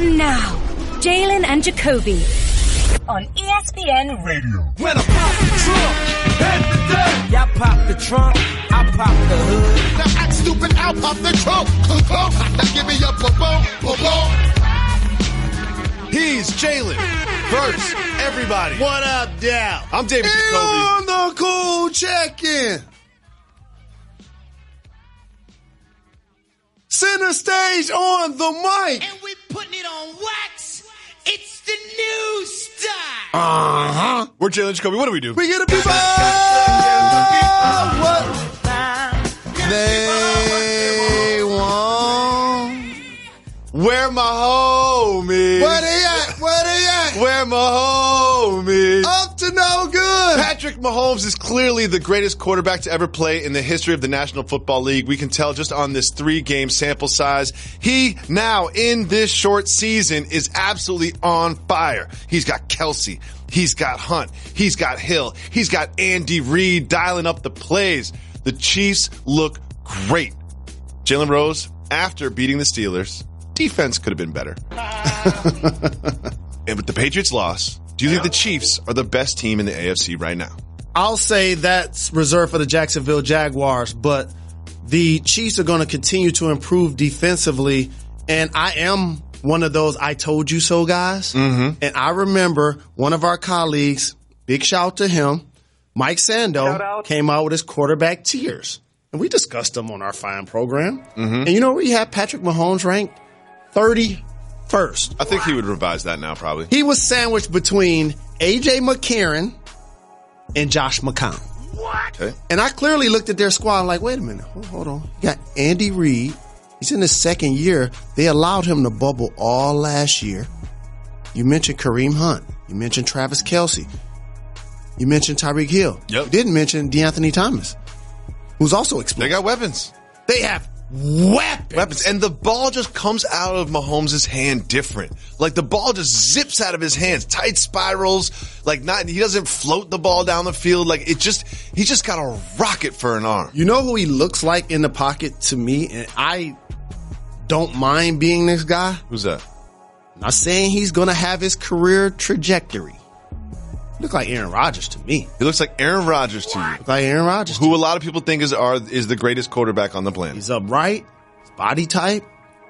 And now, Jalen and Jacoby on ESPN Radio. When I pop the trunk, head to death. Y'all pop the trunk, I pop the hood. Now act stupid, I'll pop the trunk. Now give me your boom, boom. He's Jalen. First, everybody. What up, Dow? I'm David Jacoby. On the cool check-in. Center stage on the mic. And we putting it on wax. It's the new style. Uh-huh. We're Jalen and Jacoby. What do we do? We get a people what they want. Where my homie? Where they at? Where they at? Where my homie? Up to no good. Patrick Mahomes is clearly the greatest quarterback to ever play in the history of the National Football League. We can tell just on this 3-game sample size. He now, in this short season, is absolutely on fire. He's got Kelsey. He's got Hunt. He's got Hill. He's got Andy Reid dialing up the plays. The Chiefs look great. Jalen Rose, after beating the Steelers, defense could have been better. And with the Patriots loss, do you think the Chiefs are the best team in the AFC right now? I'll say that's reserved for the Jacksonville Jaguars, but the Chiefs are going to continue to improve defensively, and I am one of those I told you so guys. Mm-hmm. And I remember one of our colleagues, big shout out to him, Mike Sando, came out with his quarterback tiers. And we discussed them on our fine program. Mm-hmm. And you know where he had Patrick Mahomes ranked? 31st. I think he would revise that now, probably. He was sandwiched between A.J. McCarron and Josh McCown. What? Okay. And I clearly looked at their squad and like, wait a minute, hold on. You got Andy Reid. He's in his second year. They allowed him to bubble all last year. You mentioned Kareem Hunt. You mentioned Travis Kelce. You mentioned Tyreek Hill. Yep. You didn't mention DeAnthony Thomas, who's also explosive. They got weapons. They have weapons. And the ball just comes out of Mahomes' hand different. Like the ball just zips out of his hands. Tight spirals. He doesn't float the ball down the field. He just got a rocket for an arm. You know who he looks like in the pocket to me? And I don't mind being this guy. Who's that? I'm not saying he's going to have his career trajectory. Look like Aaron Rodgers to me. He looks like Aaron Rodgers to you. Look like Aaron Rodgers. Who a lot of people think is the greatest quarterback on the planet. He's upright, his body type,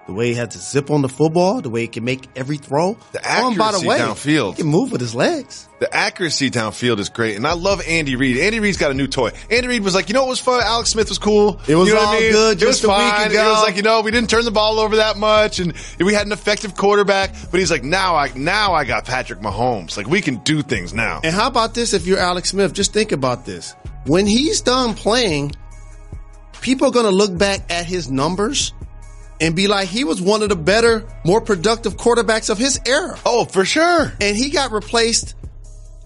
the way he had to zip on the football, the way he can make every throw. The accuracy downfield. He can move with his legs. The accuracy downfield is great. And I love Andy Reid. Andy Reid's got a new toy. Andy Reid was like, you know what was fun? Alex Smith was cool. It was all good It was just a fine. week ago. It was like, we didn't turn the ball over that much. And we had an effective quarterback. But he's like, now I got Patrick Mahomes. Like, we can do things now. And how about this if you're Alex Smith? Just think about this. When he's done playing, people are going to look back at his numbers and be like, he was one of the better, more productive quarterbacks of his era. Oh, for sure. And he got replaced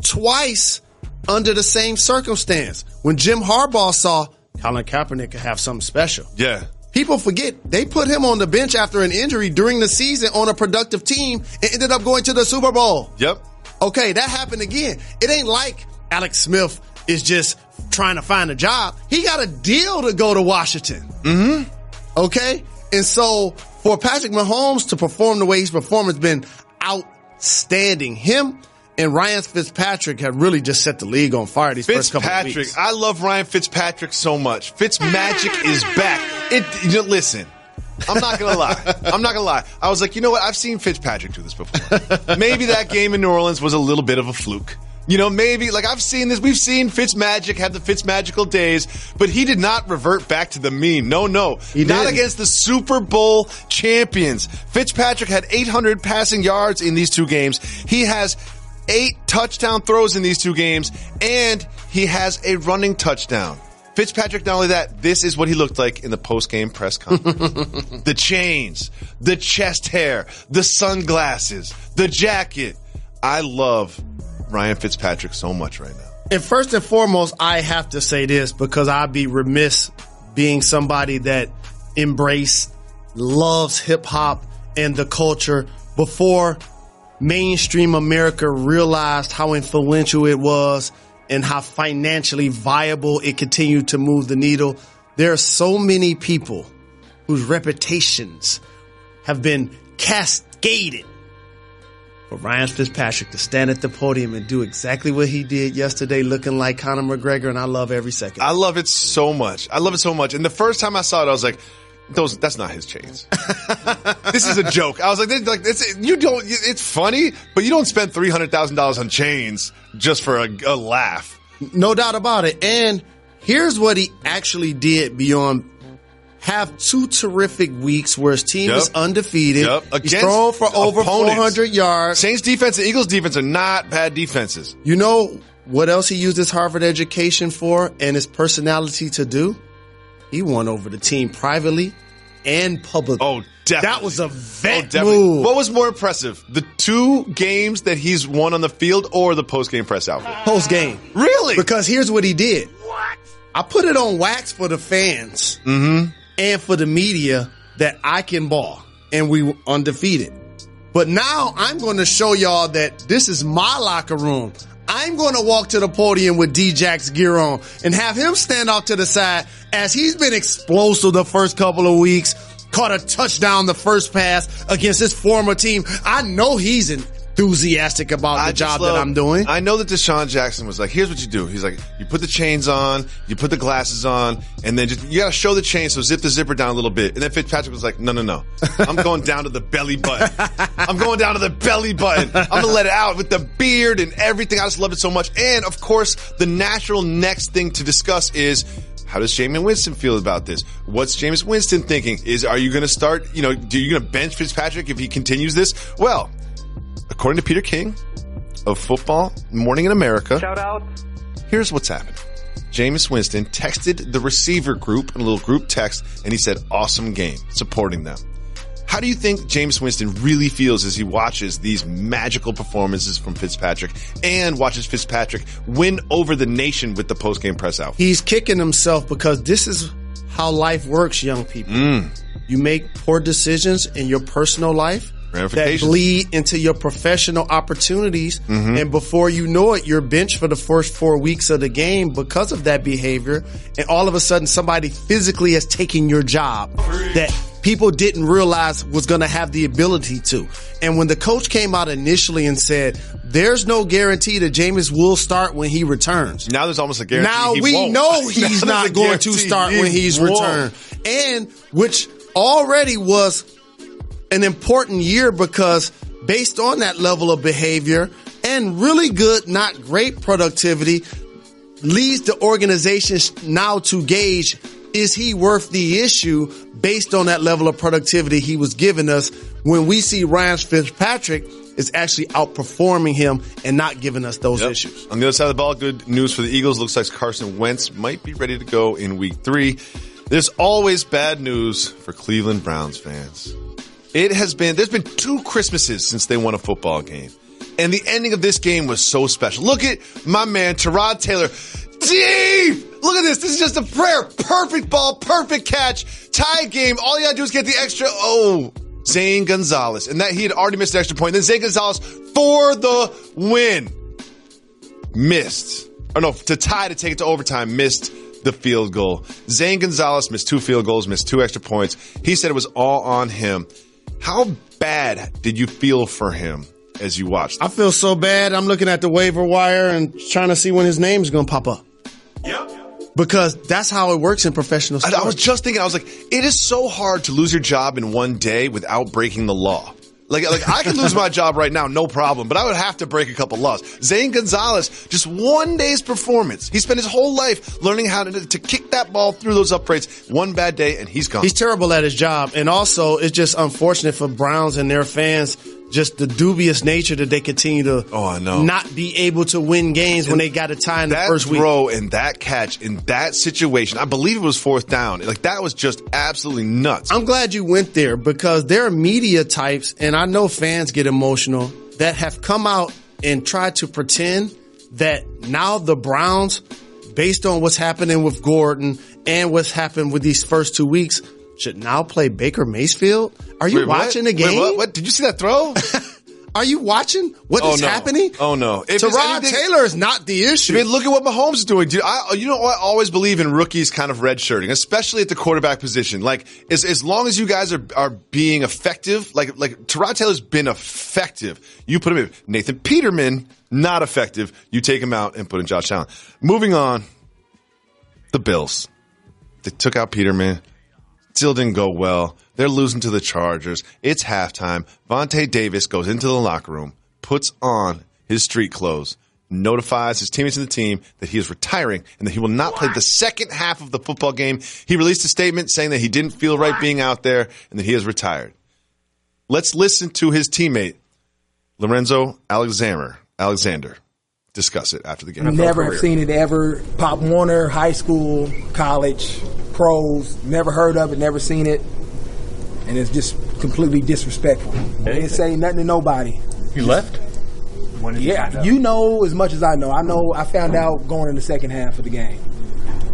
twice under the same circumstance. When Jim Harbaugh saw Colin Kaepernick could have something special. Yeah. People forget they put him on the bench after an injury during the season on a productive team and ended up going to the Super Bowl. Yep. Okay, that happened again. It ain't like Alex Smith is just trying to find a job. He got a deal to go to Washington. Mm-hmm. Okay? And so for Patrick Mahomes to perform the way he's performed has been outstanding. Him and Ryan Fitzpatrick have really just set the league on fire these first couple of weeks. I love Ryan Fitzpatrick so much. Fitzmagic is back. Listen, I'm not going to lie. I was like, you know what? I've seen Fitzpatrick do this before. Maybe that game in New Orleans was a little bit of a fluke. Maybe, I've seen this. We've seen Fitzmagic have the Fitzmagical days, but he did not revert back to the mean. No. Not against the Super Bowl champions. Fitzpatrick had 800 passing yards in these 2 games. He has 8 touchdown throws in these 2 games, and he has a running touchdown. Fitzpatrick, not only that, this is what he looked like in the post-game press conference. The chains, the chest hair, the sunglasses, the jacket. I love Ryan Fitzpatrick so much right now. And first and foremost, I have to say this because I'd be remiss being somebody that loves hip-hop and the culture before mainstream America realized how influential it was and how financially viable it continued to move the needle. There are so many people whose reputations have been cascaded for Ryan Fitzpatrick to stand at the podium and do exactly what he did yesterday, looking like Conor McGregor, and I love every second. I love it so much. And the first time I saw it, I was like, that's not his chains. This is a joke. I was like, it's funny, but you don't spend $300,000 on chains just for a laugh. No doubt about it. And here's what he actually did beyond have 2 terrific weeks where his team is undefeated. He's thrown for over 400 yards. Saints defense and Eagles defense are not bad defenses. You know what else he used his Harvard education for and his personality to do? He won over the team privately and publicly. Oh, definitely. That was a vet move. What was more impressive, the 2 games that he's won on the field or the post-game press outfit? Post-game. Really? Because here's what he did. What? I put it on wax for the fans. And for the media that I can ball and we were undefeated. But now I'm going to show y'all that this is my locker room. I'm going to walk to the podium with D-Jack's gear on and have him stand off to the side as he's been explosive the first couple of weeks, caught a touchdown the first pass against his former team. I know he's enthusiastic about the job that I'm doing. I know that Deshaun Jackson was like, here's what you do. He's like, you put the chains on, you put the glasses on, and then you got to show the chain, so zip the zipper down a little bit. And then Fitzpatrick was like, no. I'm going down to the belly button. I'm going down to the belly button. I'm going to let it out with the beard and everything. I just love it so much. And, of course, the natural next thing to discuss is, how does Jameis Winston feel about this? What's Jameis Winston thinking? Are you going to start, are you going to bench Fitzpatrick if he continues this? Well, according to Peter King of Football Morning in America, shout out. Here's what's happened. Jameis Winston texted the receiver group in a little group text, and he said, awesome game, supporting them. How do you think Jameis Winston really feels as he watches these magical performances from Fitzpatrick and watches Fitzpatrick win over the nation with the post-game press out? He's kicking himself because this is how life works, young people. You make poor decisions in your personal life that bleed into your professional opportunities. And before you know it, you're benched for the first 4 weeks of the game because of that behavior. And all of a sudden, somebody physically has taken your job that people didn't realize was going to have the ability to. And when the coach came out initially and said, there's no guarantee that Jameis will start when he returns. Now there's almost a guarantee now he we won't. know he's not going to start when he's returned. And which already was an important year because based on that level of behavior and really good, not great productivity, leads the organization now to gauge, is he worth the issue based on that level of productivity he was giving us when we see Ryan Fitzpatrick is actually outperforming him and not giving us those issues. On the other side of the ball, good news for the Eagles. Looks like Carson Wentz might be ready to go in week 3. There's always bad news for Cleveland Browns fans. There's been 2 Christmases since they won a football game. And the ending of this game was so special. Look at my man, Tyrod Taylor. Deep! Look at this. This is just a prayer. Perfect ball, perfect catch. Tie game. All you gotta do is get the extra. Oh, Zane Gonzalez. And that he had already missed an extra point. Then Zane Gonzalez for the win. Missed. Or no, to tie to take it to overtime. Missed the field goal. Zane Gonzalez missed 2 field goals, missed 2 extra points. He said it was all on him. How bad did you feel for him as you watched? I feel so bad. I'm looking at the waiver wire and trying to see when his name's going to pop up. Yep. Because that's how it works in professional sports. I was just thinking, I was like, it is so hard to lose your job in one day without breaking the law. Like I could lose my job right now, no problem, but I would have to break a couple laws. Zane Gonzalez, just one day's performance. He spent his whole life learning how to kick that ball through those uprights. One bad day, and he's gone. He's terrible at his job. And also, it's just unfortunate for Browns and their fans, just the dubious nature that they continue to not be able to win games when they got a tie in the first week. That throw and that catch in that situation, I believe it was 4th down. Like, that was just absolutely nuts. I'm glad you went there because there are media types, and I know fans get emotional, that have come out and tried to pretend that now the Browns, based on what's happening with Gordon and what's happened with these first 2 weeks, should now play Baker Mayfield? Are you watching the game? What? Did you see that throw? Are you watching what is happening? Oh, no. Tyrod Taylor is not the issue. I mean, look at what Mahomes is doing. Dude, you know what? I always believe in rookies kind of redshirting, especially at the quarterback position. Like, as long as you guys are being effective, like Tyrod Taylor's been effective. You put him in. Nathan Peterman, not effective. You take him out and put in Josh Allen. Moving on, the Bills. They took out Peterman. Still didn't go well. They're losing to the Chargers. It's halftime. Vontae Davis goes into the locker room, puts on his street clothes, notifies his teammates and the team that he is retiring and that he will not play the second half of the football game. He released a statement saying that he didn't feel right being out there and that he has retired. Let's listen to his teammate, Lorenzo Alexander, discuss it after the game. Never have seen it ever. Pop Warner, high school, college, pros, never heard of it, never seen it. And it's just completely disrespectful. They didn't say nothing to nobody. You left? Yeah, you know as much as I know. I found out going in the second half of the game.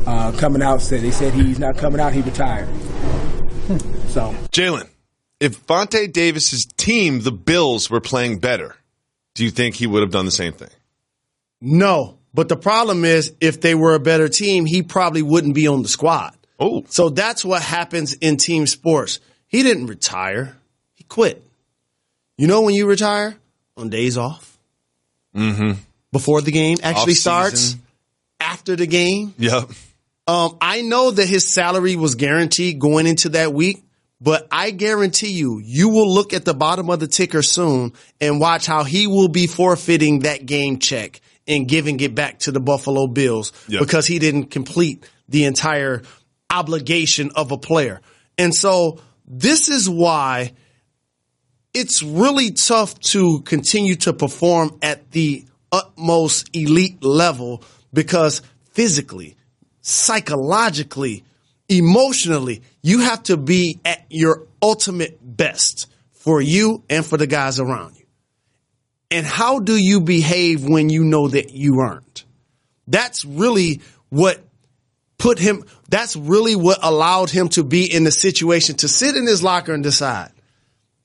Coming out, they said he's not coming out, he retired. So, Jalen, if Vontae Davis's team, the Bills, were playing better, do you think he would have done the same thing? No, but the problem is if they were a better team, he probably wouldn't be on the squad. Oh. So that's what happens in team sports. He didn't retire. He quit. You know when you retire? On days off. Mm-hmm. Before the game actually starts. Off-season. After the game. Yep. I know that his salary was guaranteed going into that week, but I guarantee you will look at the bottom of the ticker soon and watch how he will be forfeiting that game check and giving it back to the Buffalo Bills because he didn't complete the entire obligation of a player. And so this is why it's really tough to continue to perform at the utmost elite level because physically, psychologically, emotionally, you have to be at your ultimate best for you and for the guys around you. And how do you behave when you know that you aren't? That's really what that's really what allowed him to be in the situation to sit in his locker and decide,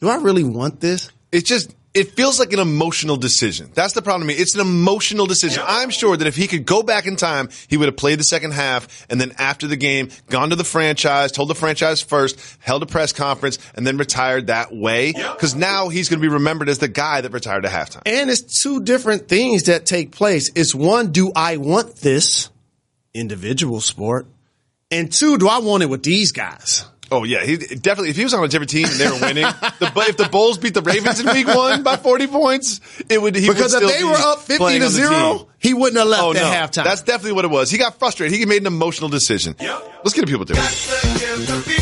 do I really want this? It feels like an emotional decision. That's the problem to me. It's an emotional decision. I'm sure that if he could go back in time, he would have played the second half and then after the game, gone to the franchise, told the franchise first, held a press conference, and then retired that way. Because now he's going to be remembered as the guy that retired at halftime. And it's two different things that take place. It's one, do I want this? Individual sport. And two, do I want it with these guys? Oh, yeah. He definitely, if he was on a different team and they were winning, if the Bulls beat the Ravens in week 1 by 40 points, because if they were up 50-0, he wouldn't have left at halftime. That's definitely what it was. He got frustrated. He made an emotional decision. Let's get to people doing it.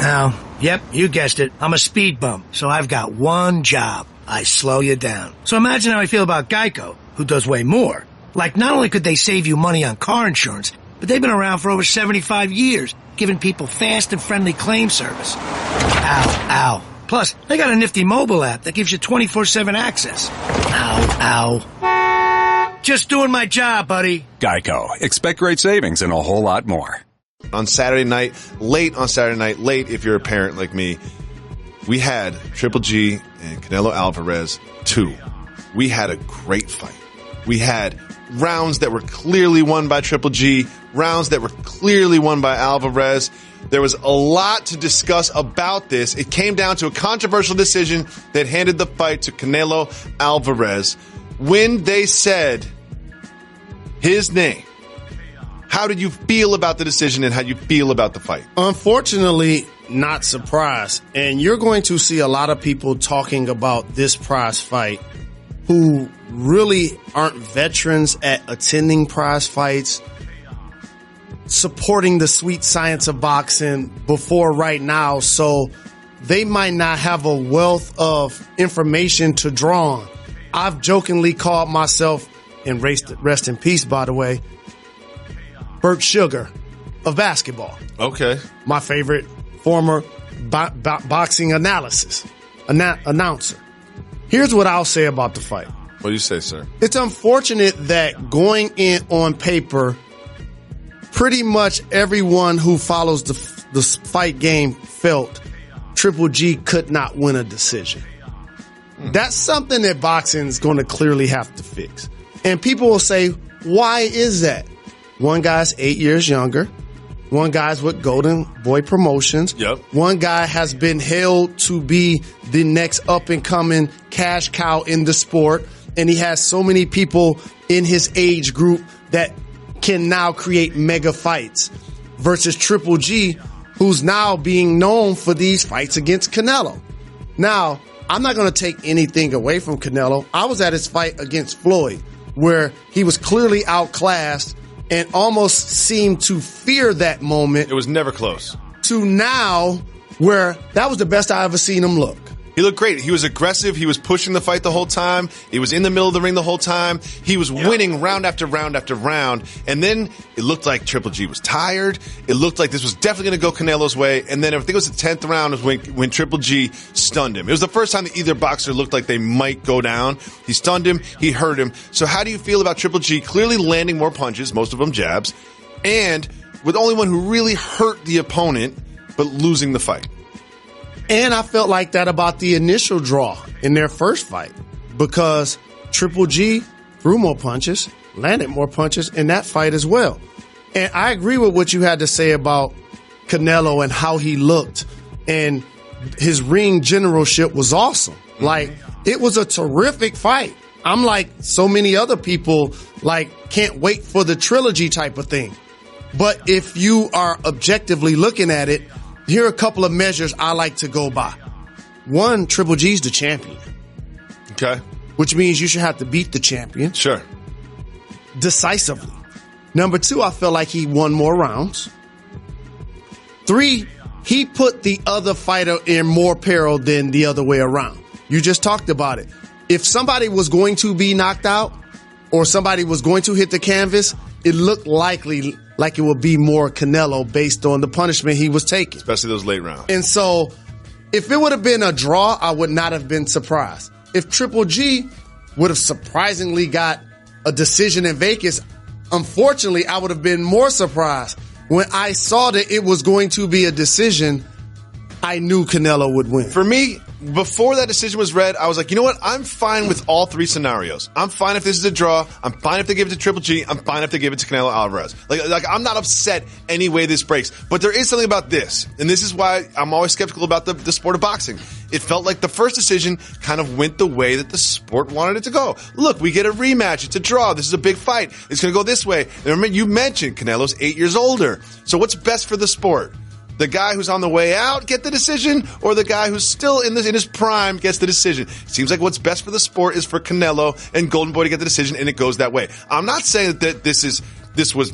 Ow. Yep, you guessed it. I'm a speed bump, so I've got one job. I slow you down. So imagine how I feel about Geico, who does way more. Like, not only could they save you money on car insurance, but they've been around for over 75 years, giving people fast and friendly claim service. Ow. Plus, they got a nifty mobile app that gives you 24/7 access. Ow. Just doing my job, buddy. Geico. Expect great savings and a whole lot more. On Saturday night, late if you're a parent like me, we had Triple G and Canelo Alvarez 2. We had a great fight. We had rounds that were clearly won by Triple G, rounds that were clearly won by Alvarez. There was a lot to discuss about this. It came down to a controversial decision that handed the fight to Canelo Alvarez. When they said his name, how did you feel about the decision and how you feel about the fight? Unfortunately, not surprised. And you're going to see a lot of people talking about this prize fight who really aren't veterans at attending prize fights, supporting the sweet science of boxing before right now. So they might not have a wealth of information to draw on. I've jokingly called myself, and rest in peace, by the way, Burt Sugar of basketball. Okay. My favorite former boxing announcer. Here's what I'll say about the fight. What do you say, sir? It's unfortunate that going in on paper, pretty much everyone who follows the fight game felt Triple G could not win a decision. That's something that boxing is going to clearly have to fix. And people will say, why is that? One guy's 8 years younger. One guy's with Golden Boy Promotions. Yep. One guy has been hailed to be the next up-and-coming cash cow in the sport. And he has so many people in his age group that can now create mega fights. Versus Triple G, who's now being known for these fights against Canelo. Now, I'm not going to take anything away from Canelo. I was at his fight against Floyd, where he was clearly outclassed and almost seemed to fear that moment. It was never close. To now, where that was the best I ever seen him look. He looked great. He was aggressive. He was pushing the fight the whole time. He was in the middle of the ring the whole time. He was winning round after round after round. And then it looked like Triple G was tired. It looked like this was definitely going to go Canelo's way. And then I think it was the 10th round when Triple G stunned him. It was the first time that either boxer looked like they might go down. He stunned him. He hurt him. So how do you feel about Triple G clearly landing more punches, most of them jabs, and with only one who really hurt the opponent, but losing the fight? And I felt like that about the initial draw in their first fight, because Triple G threw more punches, landed more punches in that fight as well. And I agree with what you had to say about Canelo and how he looked, and his ring generalship was awesome. Like, it was a terrific fight. I'm like so many other people, like, can't wait for the trilogy type of thing. But if you are objectively looking at it, here are a couple of measures I like to go by. One, Triple G's the champion. Okay. Which means you should have to beat the champion. Sure. Decisively. Number two, I feel like he won more rounds. Three, he put the other fighter in more peril than the other way around. You just talked about it. If somebody was going to be knocked out or somebody was going to hit the canvas, it looked likely like it would be more Canelo based on the punishment he was taking. Especially those late rounds. And so if it would have been a draw, I would not have been surprised. If Triple G would have surprisingly got a decision in Vegas, unfortunately, I would have been more surprised. When I saw that it was going to be a decision, I knew Canelo would win. For me, before that decision was read, I was like, you know what? I'm fine with all three scenarios. I'm fine if this is a draw. I'm fine if they give it to Triple G. I'm fine if they give it to Canelo Alvarez. Like I'm not upset any way this breaks. But there is something about this, and this is why I'm always skeptical about the sport of boxing. It felt like the first decision kind of went the way that the sport wanted it to go. Look, we get a rematch. It's a draw. This is a big fight. It's going to go this way. And remember, you mentioned Canelo's 8 years older. So what's best for the sport? The guy who's on the way out get the decision, or the guy who's still in his prime gets the decision? It seems like what's best for the sport is for Canelo and Golden Boy to get the decision, and it goes that way. I'm not saying that this was,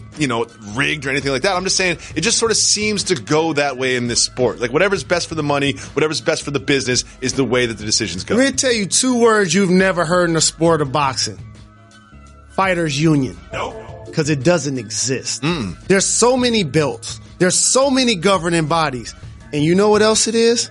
rigged or anything like that. I'm just saying it just sort of seems to go that way in this sport. Like, whatever's best for the money, whatever's best for the business is the way that the decisions go. Let me tell you two words you've never heard in the sport of boxing. Fighters Union. No. Because it doesn't exist. There's so many belts. There's so many governing bodies. And you know what else it is?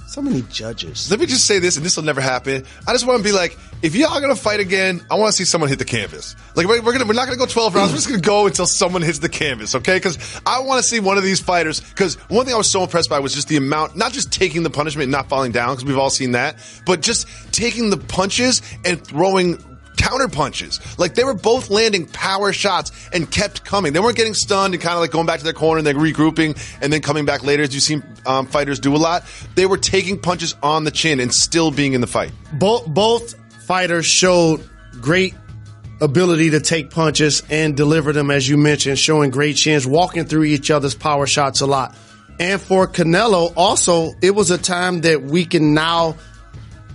So many judges. Let me just say this, and this will never happen. I just want to be like, if y'all going to fight again, I want to see someone hit the canvas. Like, we're not going to go 12 rounds. We're just going to go until someone hits the canvas, okay? Because I want to see one of these fighters. Because one thing I was so impressed by was just the amount, not just taking the punishment and not falling down, because we've all seen that, but just taking the punches and throwing counter punches. Like, they were both landing power shots and kept coming. They weren't getting stunned and kind of like going back to their corner and then regrouping and then coming back later, as you've seen fighters do a lot. They were taking punches on the chin and still being in the fight. Both fighters showed great ability to take punches and deliver them, as you mentioned, showing great chins, walking through each other's power shots a lot. And for Canelo, also, it was a time that we can now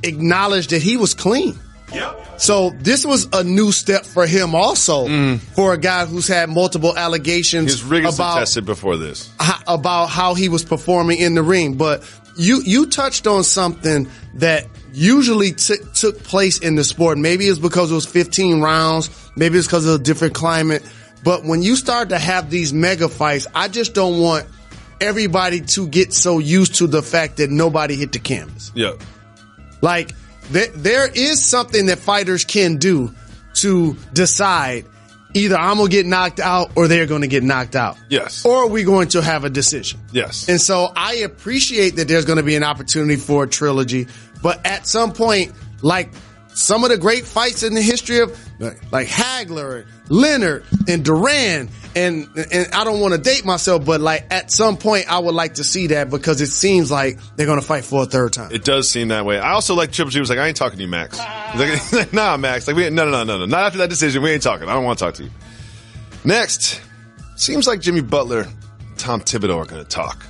acknowledge that he was clean. Yep. So this was a new step for him also, for a guy who's had multiple allegations. He was rigorously tested before this. About how he was performing in the ring. But you touched on something that usually took place in the sport. Maybe it's because it was 15 rounds. Maybe it's because of a different climate. But when you start to have these mega fights, I just don't want everybody to get so used to the fact that nobody hit the canvas. Yeah. Like, there is something that fighters can do to decide either I'm going to get knocked out or they're going to get knocked out. Yes. Or we're going to have a decision. Yes. And so I appreciate that there's going to be an opportunity for a trilogy, but at some point, like some of the great fights in the history of like Hagler, Leonard, and Duran, and I don't want to date myself, but like at some point I would like to see that because it seems like they're going to fight for a third time. It does seem that way. I also like Triple G was like, I ain't talking to you, Max. He's like, nah, Max. Like, no. Not after that decision. We ain't talking. I don't want to talk to you. Next, seems like Jimmy Butler and Tom Thibodeau are going to talk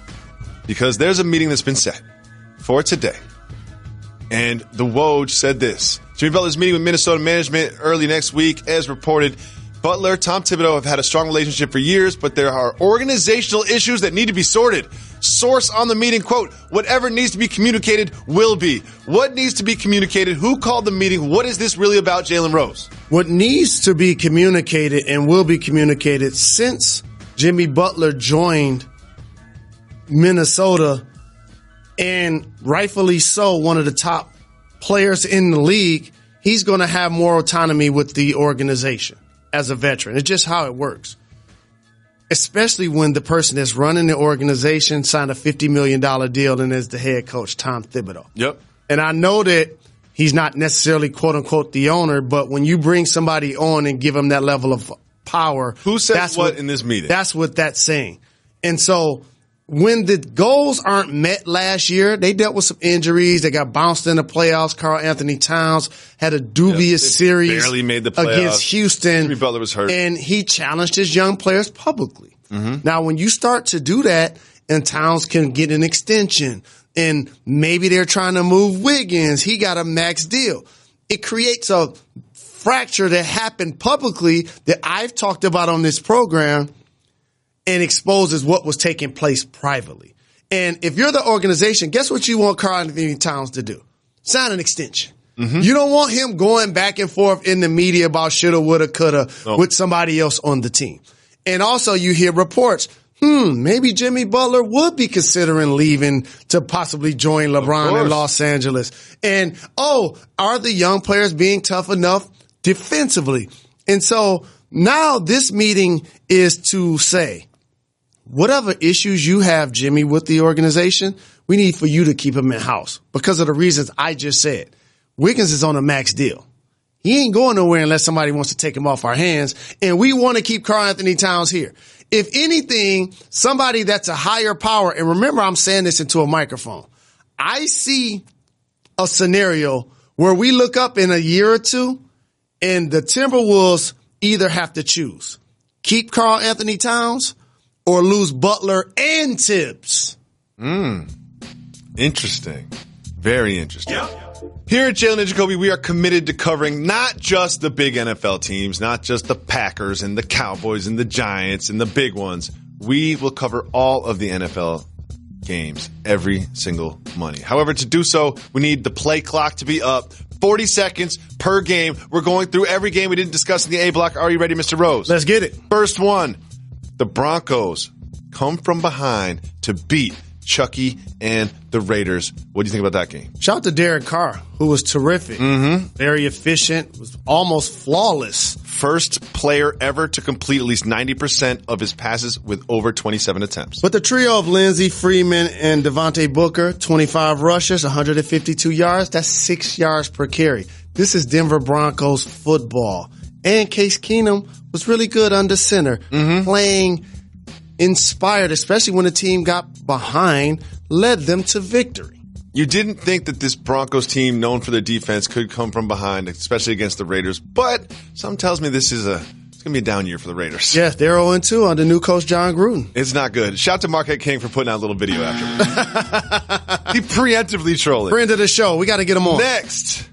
because there's a meeting that's been set for today. And the Woj said this. Jimmy Butler's meeting with Minnesota management early next week. As reported, Butler, Tom Thibodeau have had a strong relationship for years, but there are organizational issues that need to be sorted. Source on the meeting, quote, whatever needs to be communicated will be. What needs to be communicated? Who called the meeting? What is this really about, Jalen Rose? What needs to be communicated and will be communicated since Jimmy Butler joined Minnesota, and rightfully so, one of the top players in the league, he's going to have more autonomy with the organization as a veteran. It's just how it works. Especially when the person that's running the organization signed a $50 million deal and is the head coach, Tom Thibodeau. Yep. And I know that he's not necessarily, quote unquote, the owner, but when you bring somebody on and give them that level of power. Who says what in this meeting? That's what that's saying. And so when the goals aren't met last year, they dealt with some injuries. They got bounced in the playoffs. Karl Anthony Towns had a dubious series barely made the playoffs against Houston. Jimmy Butler was hurt. And he challenged his young players publicly. Mm-hmm. Now, when you start to do that and Towns can get an extension and maybe they're trying to move Wiggins, he got a max deal. It creates a fracture that happened publicly that I've talked about on this program and exposes what was taking place privately. And if you're the organization, guess what you want Karl Anthony Towns to do? Sign an extension. Mm-hmm. You don't want him going back and forth in the media about shoulda, woulda, coulda with somebody else on the team. And also you hear reports, maybe Jimmy Butler would be considering leaving to possibly join LeBron in Los Angeles. And, are the young players being tough enough defensively? And so now this meeting is to say, whatever issues you have, Jimmy, with the organization, we need for you to keep him in-house because of the reasons I just said. Wiggins is on a max deal. He ain't going nowhere unless somebody wants to take him off our hands, and we want to keep Karl Anthony Towns here. If anything, somebody that's a higher power, and remember I'm saying this into a microphone, I see a scenario where we look up in a year or two, and the Timberwolves either have to choose. Keep Karl Anthony Towns or lose Butler and Tibbs. Interesting. Very interesting. Here at Jalen and Jacoby, we are committed to covering not just the big NFL teams, not just the Packers and the Cowboys and the Giants and the big ones. We will cover all of the NFL games every single Monday. However, to do so, we need the play clock to be up. 40 seconds per game. We're going through every game we didn't discuss in the A block. Are you ready, Mr. Rose? Let's get it. First one. The Broncos come from behind to beat Chucky and the Raiders. What do you think about that game? Shout out to Derek Carr, who was terrific. Mm-hmm. Very efficient, was almost flawless. First player ever to complete at least 90% of his passes with over 27 attempts. But the trio of Lindsey, Freeman, and Devontae Booker, 25 rushes, 152 yards. That's 6 yards per carry. This is Denver Broncos football. And Case Keenum was really good under center, playing inspired, especially when the team got behind, led them to victory. You didn't think that this Broncos team, known for their defense, could come from behind, especially against the Raiders. But something tells me it's going to be a down year for the Raiders. Yes, they're 0-2 under new coach John Gruden. It's not good. Shout out to Marquette King for putting out a little video after. He preemptively trolling. Friend of the show. We got to get him on. Next,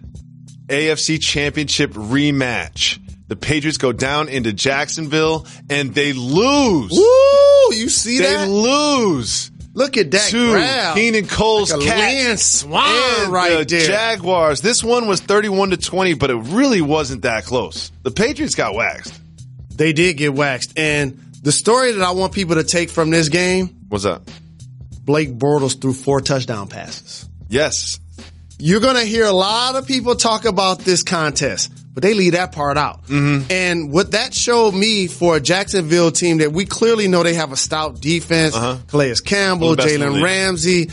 AFC Championship rematch. The Patriots go down into Jacksonville, and they lose. Woo! You see that? They lose. Look at that to Keenan Cole's like Cats Swan right there. Jaguars. This one was 31-20, but it really wasn't that close. The Patriots got waxed. They did get waxed. And the story that I want people to take from this game. What's up? Blake Bortles threw 4 touchdown passes. Yes. You're going to hear a lot of people talk about this contest, but they leave that part out. Mm-hmm. And what that showed me for a Jacksonville team that we clearly know they have a stout defense, Calais Campbell, Jalen Ramsey,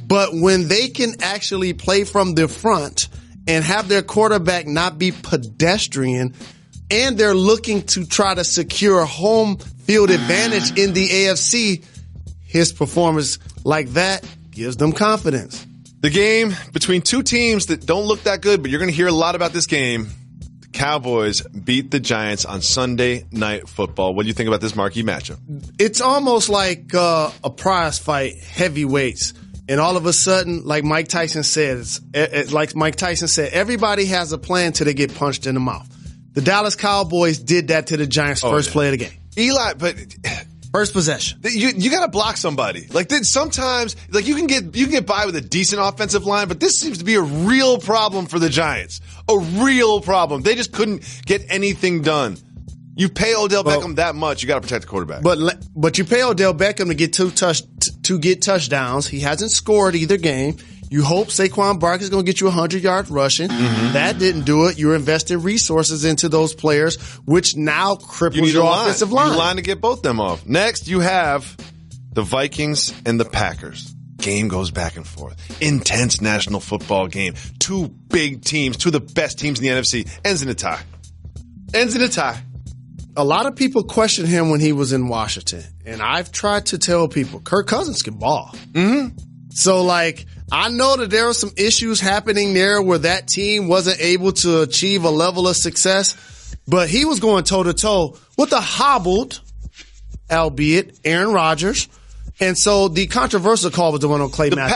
but when they can actually play from the front and have their quarterback not be pedestrian, and they're looking to try to secure home field advantage in the AFC, his performance like that gives them confidence. The game between two teams that don't look that good, but you're going to hear a lot about this game. The Cowboys beat the Giants on Sunday Night Football. What do you think about this marquee matchup? It's almost like a prize fight, heavyweights. And all of a sudden, like Mike Tyson said, everybody has a plan till they get punched in the mouth. The Dallas Cowboys did that to the Giants first play of the game. Eli, but first possession. You got to block somebody. Like sometimes, like you can get by with a decent offensive line, but this seems to be a real problem for the Giants. A real problem. They just couldn't get anything done. You pay Odell Beckham that much, you got to protect the quarterback. But you pay Odell Beckham to get touchdowns. He hasn't scored either game. You hope Saquon Barkley is going to get you 100 yards rushing. Mm-hmm. That didn't do it. You're investing resources into those players, which now cripples your offensive line. You need a line to get both them off. Next, you have the Vikings and the Packers. Game goes back and forth. Intense national football game. Two big teams, two of the best teams in the NFC. Ends in a tie. A lot of people questioned him when he was in Washington. And I've tried to tell people, Kirk Cousins can ball. Mm-hmm. So, I know that there were some issues happening there where that team wasn't able to achieve a level of success. But he was going toe-to-toe with a hobbled, albeit, Aaron Rodgers. And so the controversial call was the one on Clay Matthews. The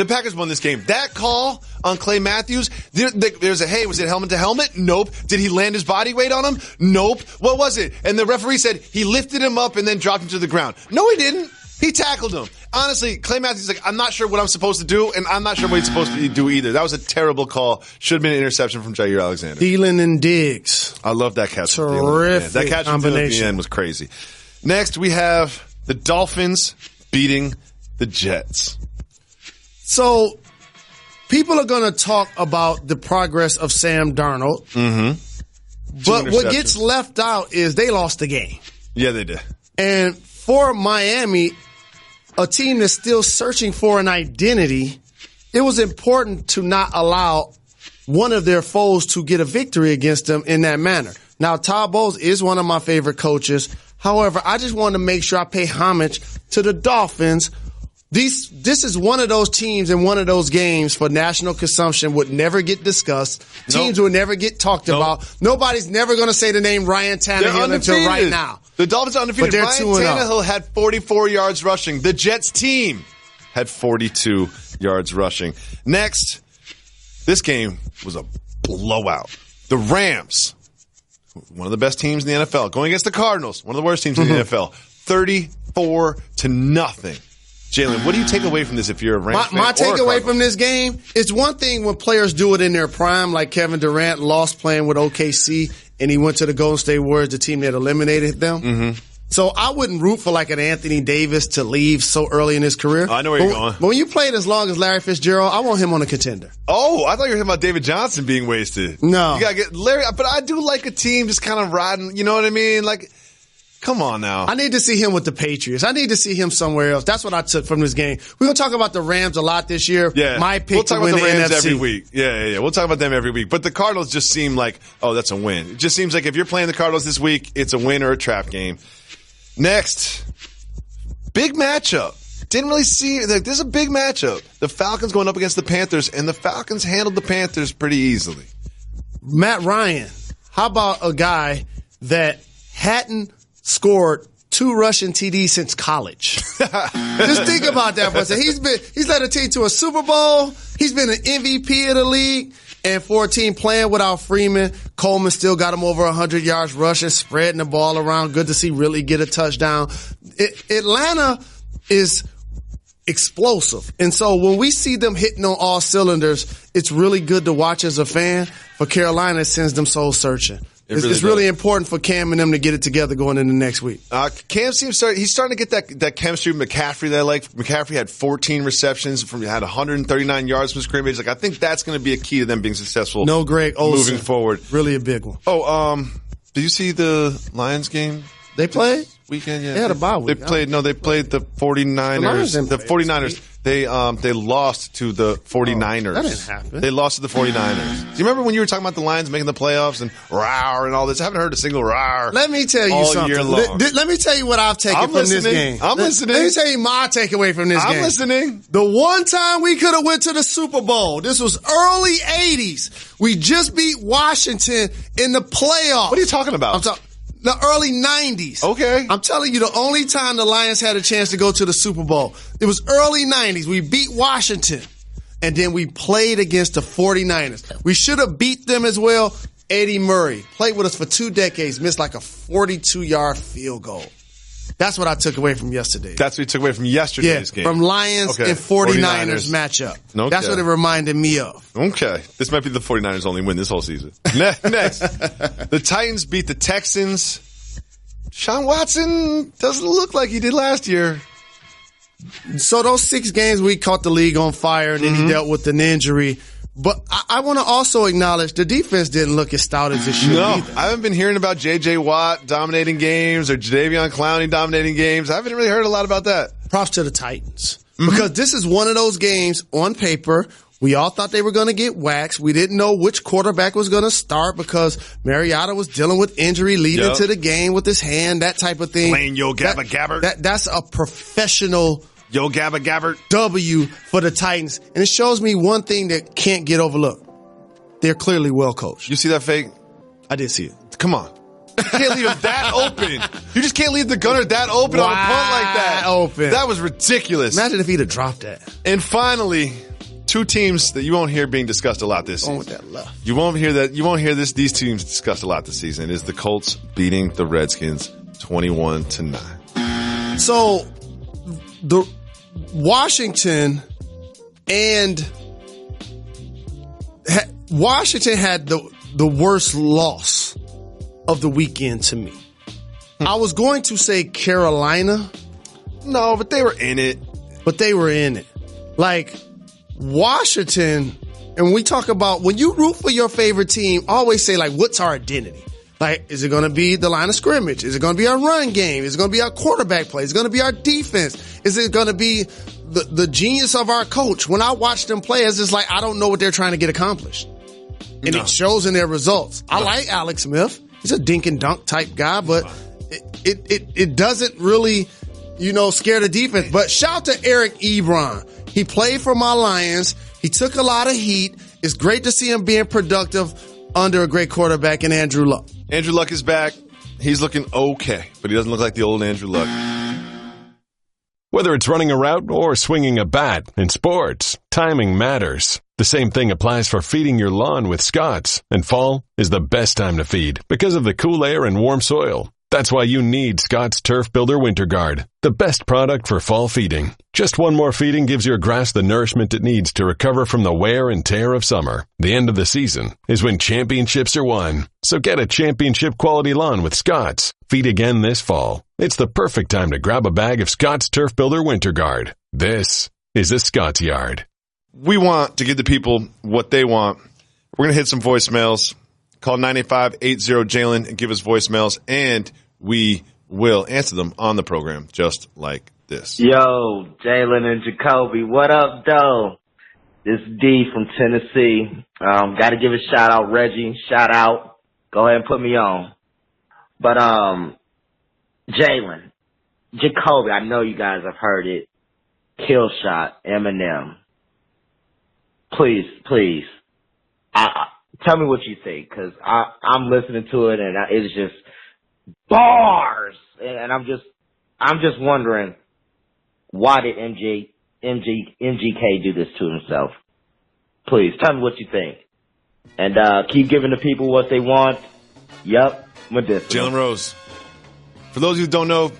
Packers won this game. That call on Clay Matthews, there's hey, was it helmet to helmet? Nope. Did he land his body weight on him? Nope. What was it? And the referee said he lifted him up and then dropped him to the ground. No, he didn't. He tackled him. Honestly, Clay Matthews is I'm not sure what I'm supposed to do, and I'm not sure what he's supposed to do either. That was a terrible call. Should have been an interception from Jair Alexander. Thielen and Diggs. I love that catch. Terrific that catch combination. At the end was crazy. Next, we have the Dolphins beating the Jets. So, people are going to talk about the progress of Sam Darnold. Mm-hmm. But what gets left out is they lost the game. Yeah, they did. And for Miami, a team that's still searching for an identity, it was important to not allow one of their foes to get a victory against them in that manner. Now, Todd Bowles is one of my favorite coaches. However, I just want to make sure I pay homage to the Dolphins. This is one of those teams and one of those games for national consumption would never get discussed. Teams would never get talked about. Nobody's never going to say the name Ryan Tannehill until right now. The Dolphins are undefeated. Ryan Tannehill had 44 yards rushing. The Jets team had 42 yards rushing. Next, this game was a blowout. The Rams, one of the best teams in the NFL, going against the Cardinals, one of the worst teams in the NFL, 34-0. Jalen, what do you take away from this if you're a Rams fan? My takeaway from this game, it's one thing when players do it in their prime, like Kevin Durant lost playing with OKC, and he went to the Golden State Warriors, the team that eliminated them. Mm-hmm. So I wouldn't root for an Anthony Davis to leave so early in his career. I know where you're going. But when you played as long as Larry Fitzgerald, I want him on a contender. Oh, I thought you were talking about David Johnson being wasted. No. You got to get Larry, but I do like a team just kind of riding, you know what I mean? Come on now. I need to see him with the Patriots. I need to see him somewhere else. That's what I took from this game. We're going to talk about the Rams a lot this year. Yeah. My pick to win the NFC. We'll talk about the Rams every week. Yeah. We'll talk about them every week. But the Cardinals just seem like, oh, that's a win. It just seems like if you're playing the Cardinals this week, it's a win or a trap game. Next, big matchup. Didn't really see, this is a big matchup. The Falcons going up against the Panthers, and the Falcons handled the Panthers pretty easily. Matt Ryan, how about a guy that hadn't scored 2 rushing TDs since college? Just think about that for a second. He's led a team to a Super Bowl. He's been an MVP of the league. And for a team playing without Freeman, Coleman still got him over 100 yards rushing, spreading the ball around. Good to see really get a touchdown. Atlanta is explosive. And so when we see them hitting on all cylinders, it's really good to watch as a fan. For Carolina, it sends them soul searching. It's really important for Cam and them to get it together going into next week. Cam he's starting to get that chemistry with McCaffrey that I like. McCaffrey had 14 receptions, had 139 yards from scrimmage. Like, I think that's going to be a key to them being successful. No Greg Olsen. Moving forward. Really a big one. Oh, did you see the Lions game? They played? Weekend, yeah. They had a bye week. They played the 49ers. The 49ers. They lost to the 49ers. That didn't happen. They lost to the 49ers. Do you remember when you were talking about the Lions making the playoffs and rawr and all this? I haven't heard a single rawr. Let me tell you something. Year long. Let me tell you what I've taken from this game. I'm listening. Let me tell you my takeaway from this game. I'm listening. The one time we could have went to the Super Bowl, this was early 80s. We just beat Washington in the playoffs. What are you talking about? The early 90s. Okay. I'm telling you, the only time the Lions had a chance to go to the Super Bowl, it was early 90s. We beat Washington, and then we played against the 49ers. We should have beat them as well. Eddie Murray played with us for 2 decades, missed like a 42-yard field goal. That's what I took away from yesterday. That's what you took away from yesterday's game. From Lions and 49ers matchup. Okay. That's what it reminded me of. Okay. This might be the 49ers' only win this whole season. Next. The Titans beat the Texans. Sean Watson doesn't look like he did last year. So those 6 games, we caught the league on fire, and then he dealt with an injury. But I want to also acknowledge the defense didn't look as stout as it should either. I haven't been hearing about J.J. Watt dominating games or Jadeveon Clowney dominating games. I haven't really heard a lot about that. Props to the Titans. Because this is one of those games on paper. We all thought they were going to get waxed. We didn't know which quarterback was going to start because Mariota was dealing with injury leading to the game with his hand, that type of thing. Playing Yo Gabba Gabbert. That's a professional Yo Gabba Gabbert. W for the Titans. And it shows me one thing that can't get overlooked. They're clearly well coached. You see that fake? I did see it. Come on. You can't leave it that open. You just can't leave the gunner that open on a punt like that. Open. That was ridiculous. Imagine if he'd have dropped that. And finally, 2 teams that you won't hear being discussed a lot this season. With that left. You won't hear that. You won't hear these teams discussed a lot this season. Is the Colts beating the Redskins 21-9. So the Washington had the worst loss of the weekend to me. I was going to say Carolina. No, but they were in it. Like Washington, and we talk about when you root for your favorite team, always say, like, what's our identity? Like, is it going to be the line of scrimmage? Is it going to be our run game? Is it going to be our quarterback play? Is it going to be our defense? Is it going to be the genius of our coach? When I watch them play, it's just like, I don't know what they're trying to get accomplished. And it shows in their results. I like Alex Smith. He's a dink and dunk type guy, but it doesn't really, scare the defense. But shout to Eric Ebron. He played for my Lions. He took a lot of heat. It's great to see him being productive under a great quarterback in Andrew Luck. Andrew Luck is back. He's looking okay, but he doesn't look like the old Andrew Luck. Whether it's running a route or swinging a bat, in sports, timing matters. The same thing applies for feeding your lawn with Scott's, and fall is the best time to feed because of the cool air and warm soil. That's why you need Scott's Turf Builder Winter Guard, the best product for fall feeding. Just one more feeding gives your grass the nourishment it needs to recover from the wear and tear of summer. The end of the season is when championships are won. So get a championship quality lawn with Scott's. Feed again this fall. It's the perfect time to grab a bag of Scott's Turf Builder Winter Guard. This is a Scott's Yard. We want to give the people what they want. We're going to hit some voicemails. Call 985-80-JALEN and give us voicemails, and we will answer them on the program just like this. Yo, Jalen and Jacoby, what up, though? This is D from Tennessee. Got to give a shout out, Reggie. Shout out. Go ahead and put me on. But Jalen, Jacoby, I know you guys have heard it. Kill shot, Eminem. Please. Tell me what you think, because I'm listening to it and it's just bars, and I'm just wondering, why did MGK do this to himself? Please tell me what you think, and keep giving the people what they want. Yep, medicinal. Jalen Rose. For those who don't know,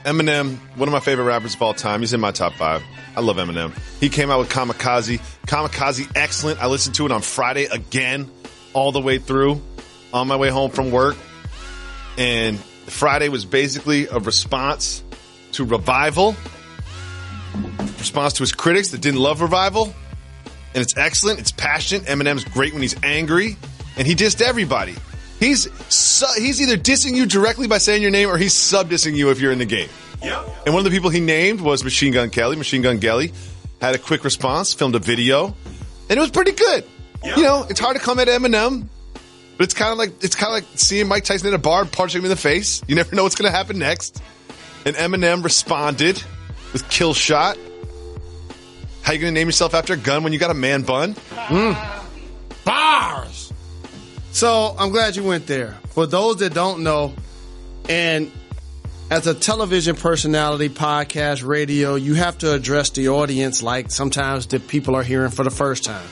Eminem, one of my favorite rappers of all time. He's in my top 5. I love Eminem. He came out with Kamikaze. Kamikaze, excellent. I listened to it on Friday again, all the way through. on my way home from work, and Friday was basically a response to Revival, response to his critics that didn't love Revival, and it's excellent, it's passionate. Eminem's great when he's angry, and he dissed everybody. He's either dissing you directly by saying your name, or he's sub-dissing you if you're in the game. Yep. And one of the people he named was Machine Gun Kelly. Machine Gun Kelly had a quick response, filmed a video, and it was pretty good. Yep. You know, it's hard to come at Eminem, but it's kind of like seeing Mike Tyson in a bar, punching him in the face. You never know what's going to happen next. And Eminem responded with Kill Shot. How you going to name yourself after a gun when you got a man bun? Bars! So I'm glad you went there. For those that don't know, and as a television personality, podcast, radio, you have to address the audience like sometimes the people are hearing for the first time.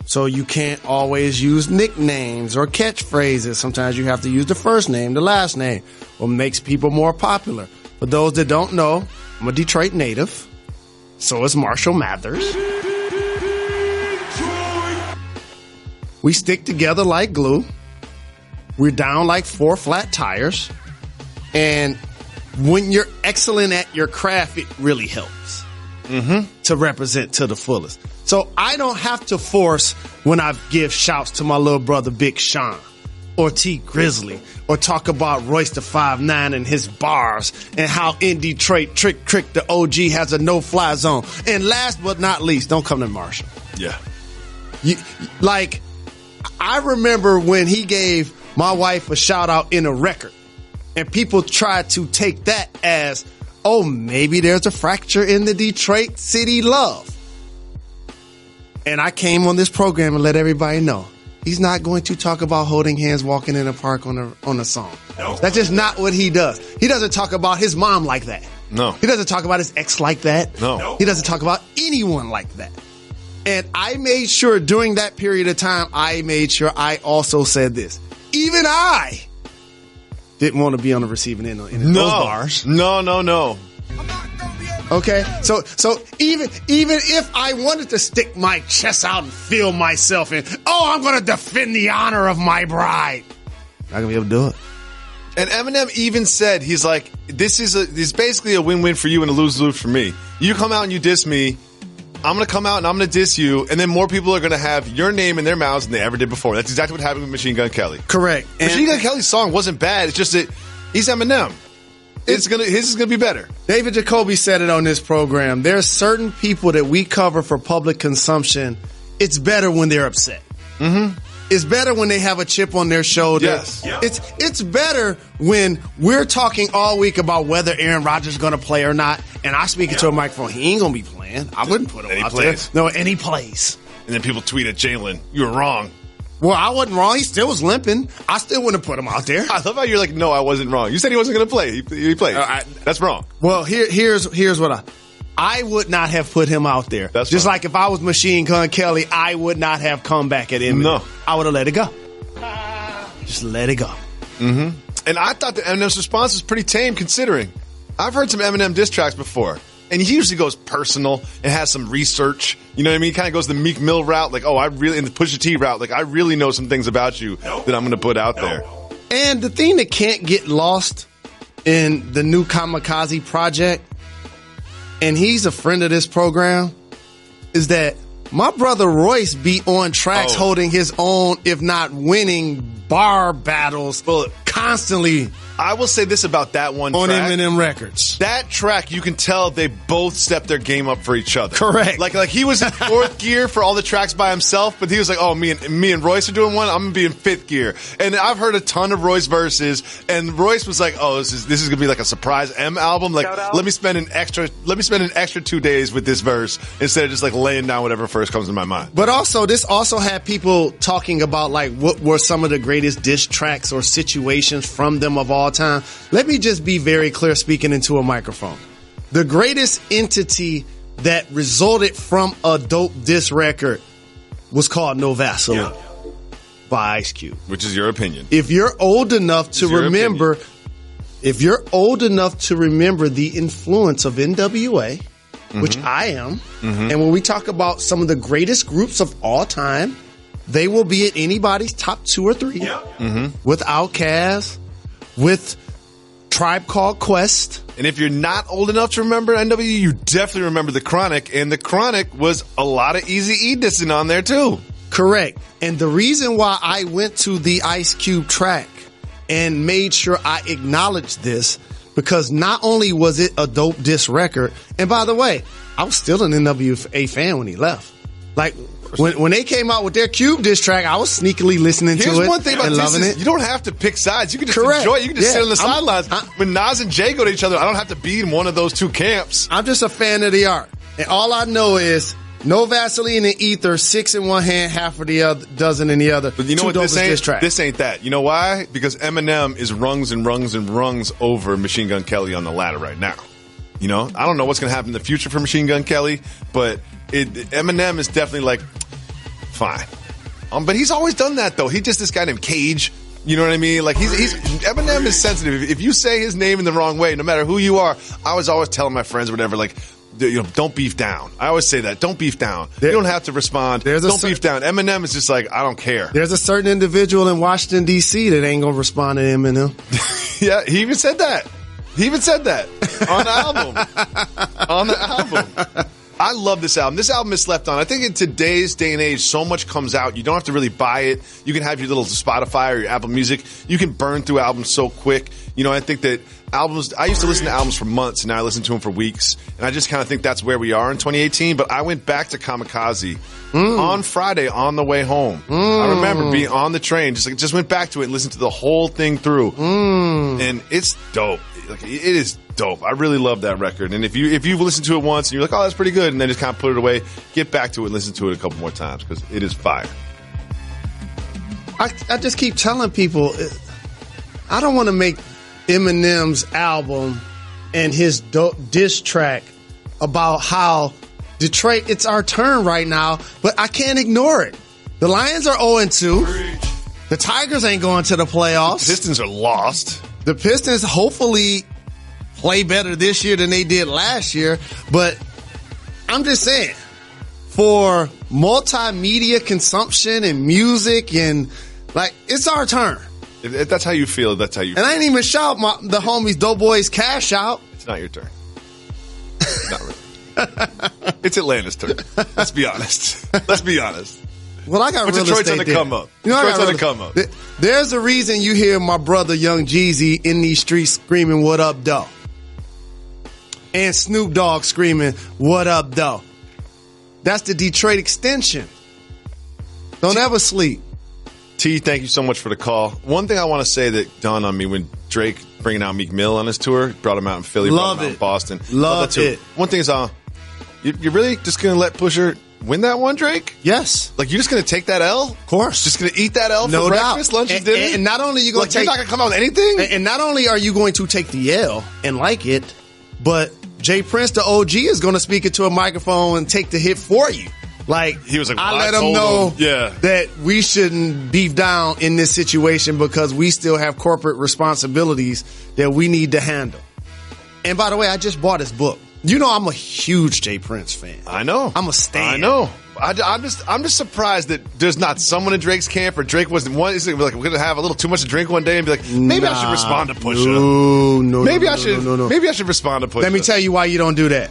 So you can't always use nicknames or catchphrases. Sometimes you have to use the first name, the last name, what makes people more popular. For those that don't know, I'm a Detroit native. So is Marshall Mathers. We stick together like glue. We're down like 4 flat tires. And when you're excellent at your craft, it really helps to represent to the fullest. So I don't have to force when I give shouts to my little brother Big Sean or T Grizzly or talk about Royce the 5'9" and his bars and how in Detroit Trick the OG has a no-fly zone. And last but not least, don't come to Marshall. Yeah. I remember when he gave my wife a shout out in a record and people tried to take that as, oh, maybe there's a fracture in the Detroit city love. And I came on this program and let everybody know he's not going to talk about holding hands walking in a park on a song. No. That's just not what he does. He doesn't talk about his mom like that. No. He doesn't talk about his ex like that. No. He doesn't talk about anyone like that. And I made sure during that period of time, I also said this. Even I didn't want to be on the receiving end in those bars. No. Okay, so even if I wanted to stick my chest out and feel myself in, I'm going to defend the honor of my bride, not going to be able to do it. And Eminem even said, he's like, this is basically a win-win for you and a lose-lose for me. You come out and you diss me, I'm going to come out and I'm going to diss you, and then more people are going to have your name in their mouths than they ever did before. That's exactly what happened with Machine Gun Kelly. Correct. Machine Gun Kelly's song wasn't bad. It's just that he's Eminem. His is gonna be better. David Jacoby said it on this program. There are certain people that we cover for public consumption. It's better when they're upset. It's better when they have a chip on their shoulder. Yes. Yep. It's better when we're talking all week about whether Aaron Rodgers is gonna play or not, and I speak into a microphone. He ain't gonna be playing. I wouldn't put him out there. No, and he plays. And then people tweet at Jalen, you were wrong. Well, I wasn't wrong. He still was limping. I still wouldn't have put him out there. I love how you're like, no, I wasn't wrong. You said he wasn't going to play. He played. That's wrong. Well, here's what I would not have put him out there. That's just fine. like if I was Machine Gun Kelly, I would not have come back at him. No. I would have let it go. Just let it go. And I thought that Eminem's response was pretty tame considering. I've heard some Eminem diss tracks before. And he usually goes personal and has some research. You know what I mean? He kind of goes the Meek Mill route, like, and the Pusha T route. Like, I really know some things about you that I'm going to put out there. And the thing that can't get lost in the new Kamikaze project, and he's a friend of this program, is that my brother Royce be on tracks holding his own, if not winning, bar battles constantly. I will say this about that one track. On Eminem Records. That track, you can tell they both stepped their game up for each other. Correct. Like he was in 4th gear for all the tracks by himself, but he was like, me and Royce are doing one, I'm going to be in 5th gear. And I've heard a ton of Royce verses, and Royce was like, this is going to be like a surprise M album. Like, let me spend an extra 2 days with this verse instead of just like laying down whatever first comes in my mind. But also, this also had people talking about like what were some of the greatest diss tracks or situations from them of all time. Let me just be very clear speaking into a microphone. The greatest entity that resulted from a dope diss record was called No Vaseline by Ice Cube. Which is your opinion. If you're old enough to remember, the influence of NWA, which I am, and when we talk about some of the greatest groups of all time, they will be at anybody's top 2 or 3. With Outkast, with Tribe Called Quest. And if you're not old enough to remember NWA, you definitely remember The Chronic. And The Chronic was a lot of Eazy-E dissing on there, too. Correct. And the reason why I went to the Ice Cube track and made sure I acknowledged this, because not only was it a dope diss record, and by the way, I was still an NWA fan when he left. Like, when they came out with their Cube diss track, I was sneakily listening to it. Here's one thing about and loving this: it. you don't have to pick sides. You can just Correct. enjoy it. You can just sit on the Yeah, sidelines. When Nas and Jay go to each other, I don't have to be in one of those two camps. I'm just a fan of the art. And all I know is no Vaseline and ether, 6 in one hand, half of the other, dozen in the other. But you know Two what this ain't? dopest diss tracks. This ain't that. You know why? Because Eminem is rungs and rungs and rungs over Machine Gun Kelly on the ladder right now. You know, I don't know what's going to happen in the future for Machine Gun Kelly, but Eminem is definitely like, fine. But he's always done that, though. He's just this guy named Cage. You know what I mean? Like, Eminem is sensitive. If you say his name in the wrong way, no matter who you are, I was always telling my friends or whatever, like, you know, don't beef down. I always say that. Don't beef down. You don't have to respond. Don't beef down. Eminem is just like, I don't care. There's a certain individual in Washington, D.C. that ain't going to respond to Eminem. Yeah, he even said that. He even said that on the album. On the album. I love this album. This album is slept on. I think in today's day and age, so much comes out. You don't have to really buy it. You can have your little Spotify or your Apple Music. You can burn through albums so quick. You know, I think that albums, I used to listen to albums for months, and now I listen to them for weeks. And I just kind of think that's where we are in 2018. But I went back to Kamikaze on Friday on the way home. I remember being on the train, just went back to it and listened to the whole thing through. And it's dope. Like, it is dope. I really love that record. And if you've listened to it once and you're like, oh, that's pretty good, and then just kind of put it away, get back to it and listen to it a couple more times, because it is fire. I just keep telling people, I don't want to make Eminem's album and his diss track about how Detroit, it's our turn right now, but I can't ignore it. The Lions are 0-2. The Tigers ain't going to the playoffs. The Pistons are lost. The Pistons hopefully play better this year than they did last year, but I'm just saying, for multimedia consumption and music and, like, it's our turn. If that's how you feel, that's how you feel. And I ain't even shout the homies Doughboys Cash out. It's not your turn. Not really. It's Atlanta's turn. Let's be honest. Let's be honest. Well, I got but real Detroit's estate on the come up. You know, Detroit's on the come up. There's a reason you hear my brother Young Jeezy in these streets screaming, "What up, though?" And Snoop Dogg screaming, "What up, though?" That's the Detroit extension. Don't ever sleep. T, thank you so much for the call. One thing I want to say that dawned on me when Drake bringing out Meek Mill on his tour, brought him out in Philly, brought him out in Boston. Love that it. One thing is, you're really just going to let Pusha win that one, Drake? Yes. Like, you're just going to take that L? Of course. Just going to eat that L no for doubt. breakfast, lunch, and dinner? And not only are you going to take... You're not going to come out with anything? And not only are you going to take the L and like it, but Jay Prince, the OG, is going to speak into a microphone and take the hit for you. Like, he was like, I let him know yeah, that we shouldn't beef down in this situation because we still have corporate responsibilities that we need to handle. And by the way, I just bought his book. You know, I'm a huge Jay Prince fan. I know. I'm a stan. I know. I'm just surprised that there's not someone in Drake's camp, or Drake wasn't one. He's like, we're gonna have a little too much to drink one day and be like, maybe I should respond to Pusha. No. Maybe I should respond to Pusha. Let me tell you why you don't do that.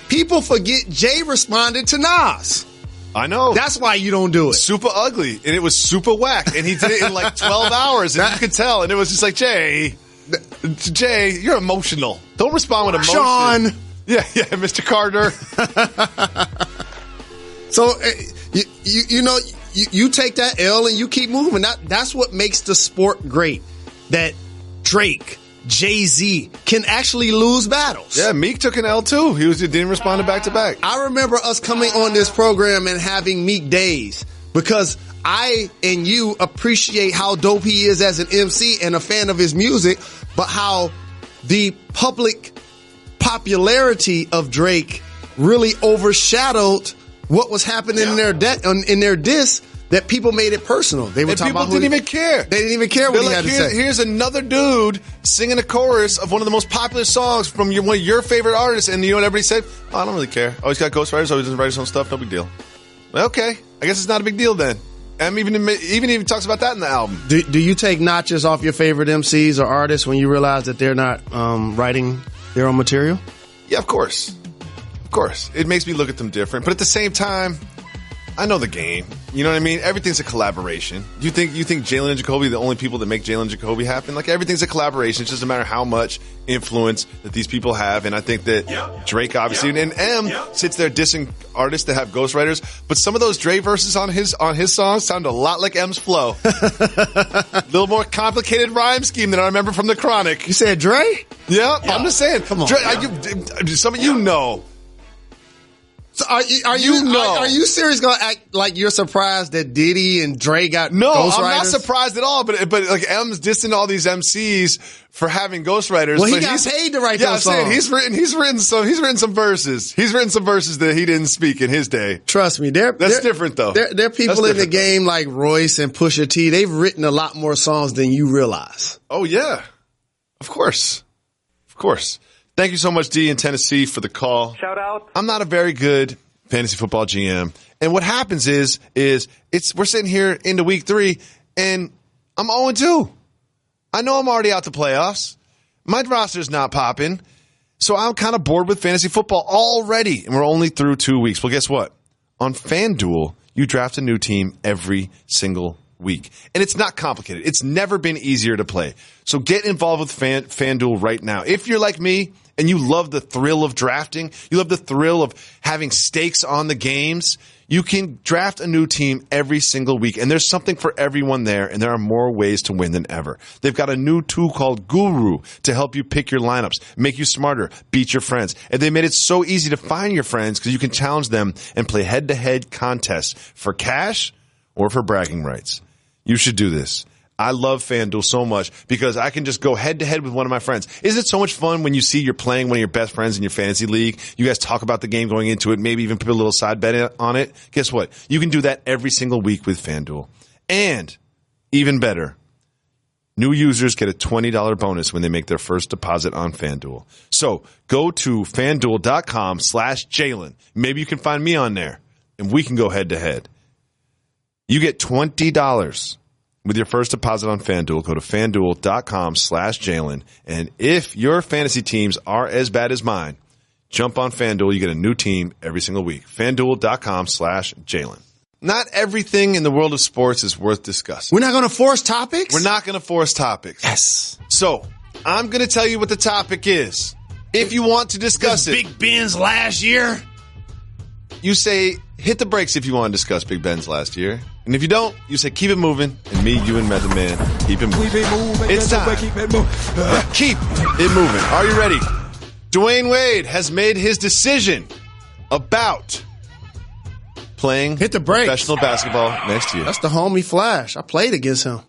People forget Jay responded to Nas. I know. That's why you don't do it. Super ugly, and it was super whack, and he did it in like 12 hours, and you could tell, and it was just like, Jay, you're emotional. Don't respond with emotion. Sean. Yeah, Mr. Carter. So, you take that L and you keep moving. That's what makes the sport great. That Drake, Jay-Z can actually lose battles. Yeah, Meek took an L too. He didn't respond to back-to-back. I remember us coming on this program and having Meek days because I and you appreciate how dope he is as an MC and a fan of his music, but how the public popularity of Drake really overshadowed what was happening in their diss, that people made it personal. They were talking people about didn't even care. They didn't even care what he had to say. Here's another dude singing a chorus of one of the most popular songs from one of your favorite artists, and you know what everybody said? Oh, I don't really care. Oh, he's got ghostwriters. Oh, he doesn't write his own stuff. No big deal. Okay. I guess it's not a big deal then. Even talks about that in the album. Do you take notches off your favorite MCs or artists when you realize that they're not writing their own material? Yeah, of course. Of course. It makes me look at them different. But at the same time, I know the game. You know what I mean? Everything's a collaboration. You think Jalen and Jacoby are the only people that make Jalen and Jacoby happen? Like, everything's a collaboration. It's just a matter of how much influence that these people have. And I think that Drake, obviously, and M sits there dissing artists that have ghostwriters. But some of those Dre verses on his songs sound a lot like M's flow. A little more complicated rhyme scheme than I remember from The Chronic. You said Dre? Yeah, I'm just saying. Come on. Dre, some of you know. So are you serious gonna act like you're surprised that Diddy and Dre got ghostwriters? I'm not surprised at all, but like M's dissing all these MCs for having ghostwriters. Well, he got paid to write those songs. Yeah, I'm saying he's written some verses. He's written some verses that he didn't speak in his day. Trust me, that's different though. There are people in the game like Royce and Pusha T. They've written a lot more songs than you realize. Oh yeah, of course. Thank you so much, D in Tennessee, for the call. Shout out. I'm not a very good fantasy football GM. And what happens is we're sitting here into week 3, and I'm 0-2. I know I'm already out the playoffs. My roster's not popping. So I'm kind of bored with fantasy football already. And we're only through 2 weeks. Well, guess what? On FanDuel, you draft a new team every single week. And it's not complicated. It's never been easier to play. So get involved with FanDuel right now. If you're like me and you love the thrill of drafting, you love the thrill of having stakes on the games, you can draft a new team every single week. And there's something for everyone there, and there are more ways to win than ever. They've got a new tool called Guru to help you pick your lineups, make you smarter, beat your friends. And they made it so easy to find your friends because you can challenge them and play head-to-head contests for cash or for bragging rights. You should do this. I love FanDuel so much because I can just go head-to-head with one of my friends. Isn't it so much fun when you see you're playing one of your best friends in your fantasy league? You guys talk about the game going into it, maybe even put a little side bet on it. Guess what? You can do that every single week with FanDuel. And even better, new users get a $20 bonus when they make their first deposit on FanDuel. So go to FanDuel.com/Jalen. Maybe you can find me on there, and we can go head-to-head. You get $20 with your first deposit on FanDuel. Go to FanDuel.com/Jalen. And if your fantasy teams are as bad as mine, jump on FanDuel. You get a new team every single week. FanDuel.com/Jalen. Not everything in the world of sports is worth discussing. We're not going to force topics? We're not going to force topics. Yes. So, I'm going to tell you what the topic is. If you want to discuss it. Big Ben's last year? You say, hit the brakes if you want to discuss Big Ben's last year. And if you don't, you say, keep it moving. And me, you, and Method Man, keep it moving. It's time. Keep it moving. Keep it moving. Are you ready? Dwayne Wade has made his decision about playing professional basketball next year. That's the homie Flash. I played against him.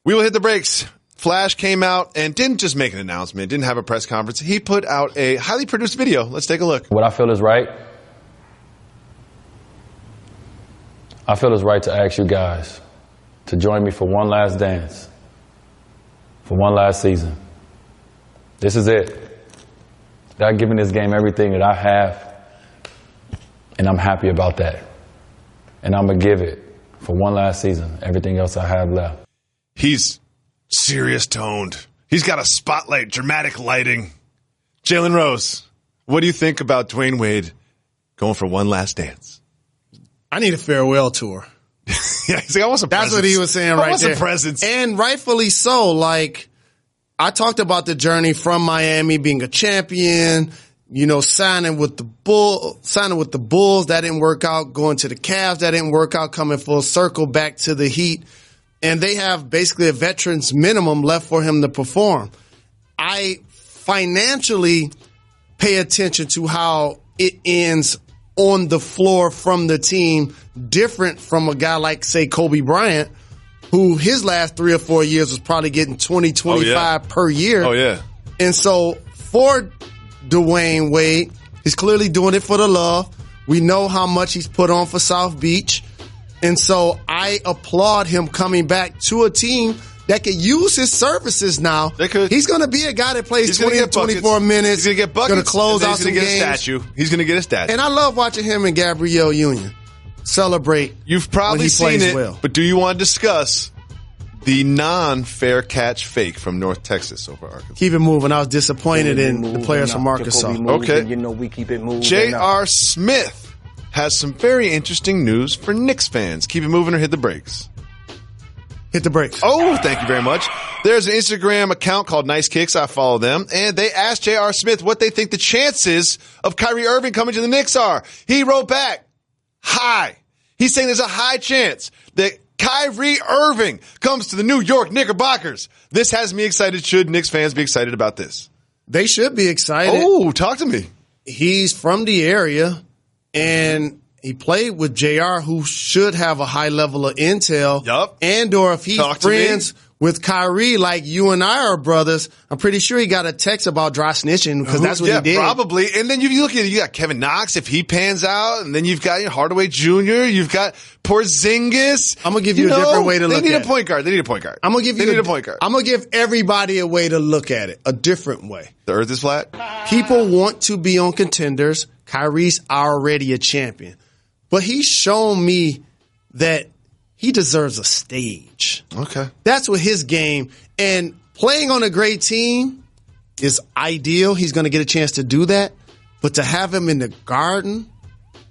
We will hit the brakes. Flash came out and didn't just make an announcement, didn't have a press conference. He put out a highly produced video. Let's take a look. What I feel is right. I feel it's right to ask you guys to join me for one last dance, for one last season. This is it. I've given this game everything that I have, and I'm happy about that. And I'm going to give it for one last season, everything else I have left. He's serious toned. He's got a spotlight, dramatic lighting. Jalen Rose, what do you think about Dwayne Wade going for one last dance? I need a farewell tour. Yeah, he's like, I want some presents. That's what he was saying right there. I want some presents. And rightfully so. Like, I talked about the journey from Miami, being a champion, you know, signing with the Bulls. That didn't work out. Going to the Cavs. That didn't work out. Coming full circle back to the Heat. And they have basically a veteran's minimum left for him to perform. I financially pay attention to how it ends on the floor from the team, different from a guy like, say, Kobe Bryant, who his last 3 or 4 years was probably getting 20, 25 per year. Oh, yeah. And so for Dwayne Wade, he's clearly doing it for the love. We know how much he's put on for South Beach. And so I applaud him coming back to a team that could use his services now. They could. He's going to be a guy that plays 20 to 24 minutes. He's going to get buckets. Going to close out some games. He's going to get a statue. He's going to get a statue. And I love watching him and Gabrielle Union. celebrate. You've probably when he seen plays it, well. but do you want to discuss the non-fair catch fake from North Texas over Arkansas? Keep it moving. I was disappointed in the players from Arkansas. Okay. You know we keep it moving. J.R. Smith has some very interesting news for Knicks fans. Keep it moving or hit the brakes. Hit the brakes. Oh, thank you very much. There's an Instagram account called Nice Kicks. I follow them. And they asked J.R. Smith what they think the chances of Kyrie Irving coming to the Knicks are. He wrote back, high. He's saying there's a high chance that Kyrie Irving comes to the New York Knickerbockers. This has me excited. Should Knicks fans be excited about this? They should be excited. Oh, talk to me. He's from the area, and he played with JR, who should have a high level of intel. Yup. And or if he's friends with Kyrie, like you and I are brothers, I'm pretty sure he got a text about dry snitching because that's what he did. Probably. And then you look at it, you got Kevin Knox if he pans out, and then you've got Hardaway Jr., you've got Porzingis. I'm gonna give you a different way to look at it. They need a point guard. I'm gonna give you a point guard. I'm gonna give everybody a way to look at it, a different way. The earth is flat. People want to be on contenders. Kyrie's already a champion. But he's shown me that he deserves a stage. Okay. That's what his game. And playing on a great team is ideal. He's going to get a chance to do that. But to have him in the Garden,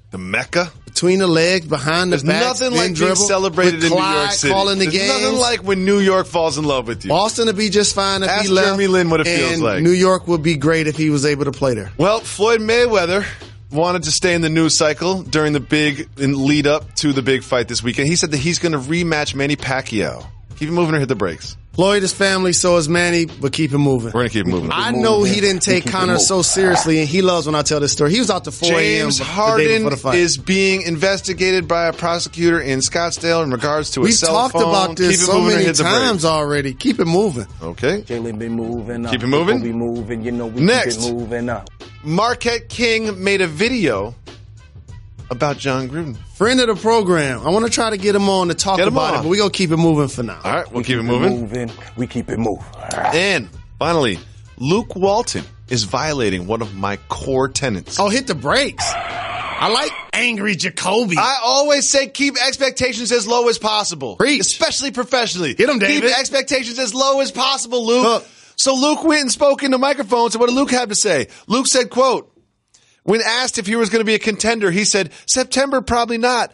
the Mecca, between the legs, behind the back, there's nothing like being celebrated in New York City. Calling the There's games. nothing like when New York falls in love with you. Boston would be just fine if Ask he left. Jeremy Lin what it feels and like. New York would be great if he was able to play there. Well, Floyd Mayweather wanted to stay in the news cycle during the big lead up to the big fight this weekend. He said that he's going to rematch Manny Pacquiao. Keep it moving or hit the brakes. Floyd is family, so is Manny, but keep it moving. We're going to keep it moving. I know he didn't take Conor so seriously, and he loves when I tell this story. He was out to 4 a.m. James the day Harden before the fight. is being investigated by a prosecutor in Scottsdale in regards to a cell phone. We've talked about this so many times already. Keep it moving. Okay. Jalen been moving up. Keep it moving. We moving. You know we Next. keep it moving up. Marquette King made a video about John Gruden. Friend of the program. I want to try to get him on to talk about it, but we're going to keep it moving for now. All right, we'll keep it moving. We keep it moving. And finally, Luke Walton is violating one of my core tenets. Oh, hit the brakes. I like angry Jacoby. I always say keep expectations as low as possible. Preach. Especially professionally. Hit him, David. Keep expectations as low as possible, Luke. So Luke went and spoke in the microphone. So what did Luke have to say? Luke said, quote, when asked if he was going to be a contender, he said, September, probably not.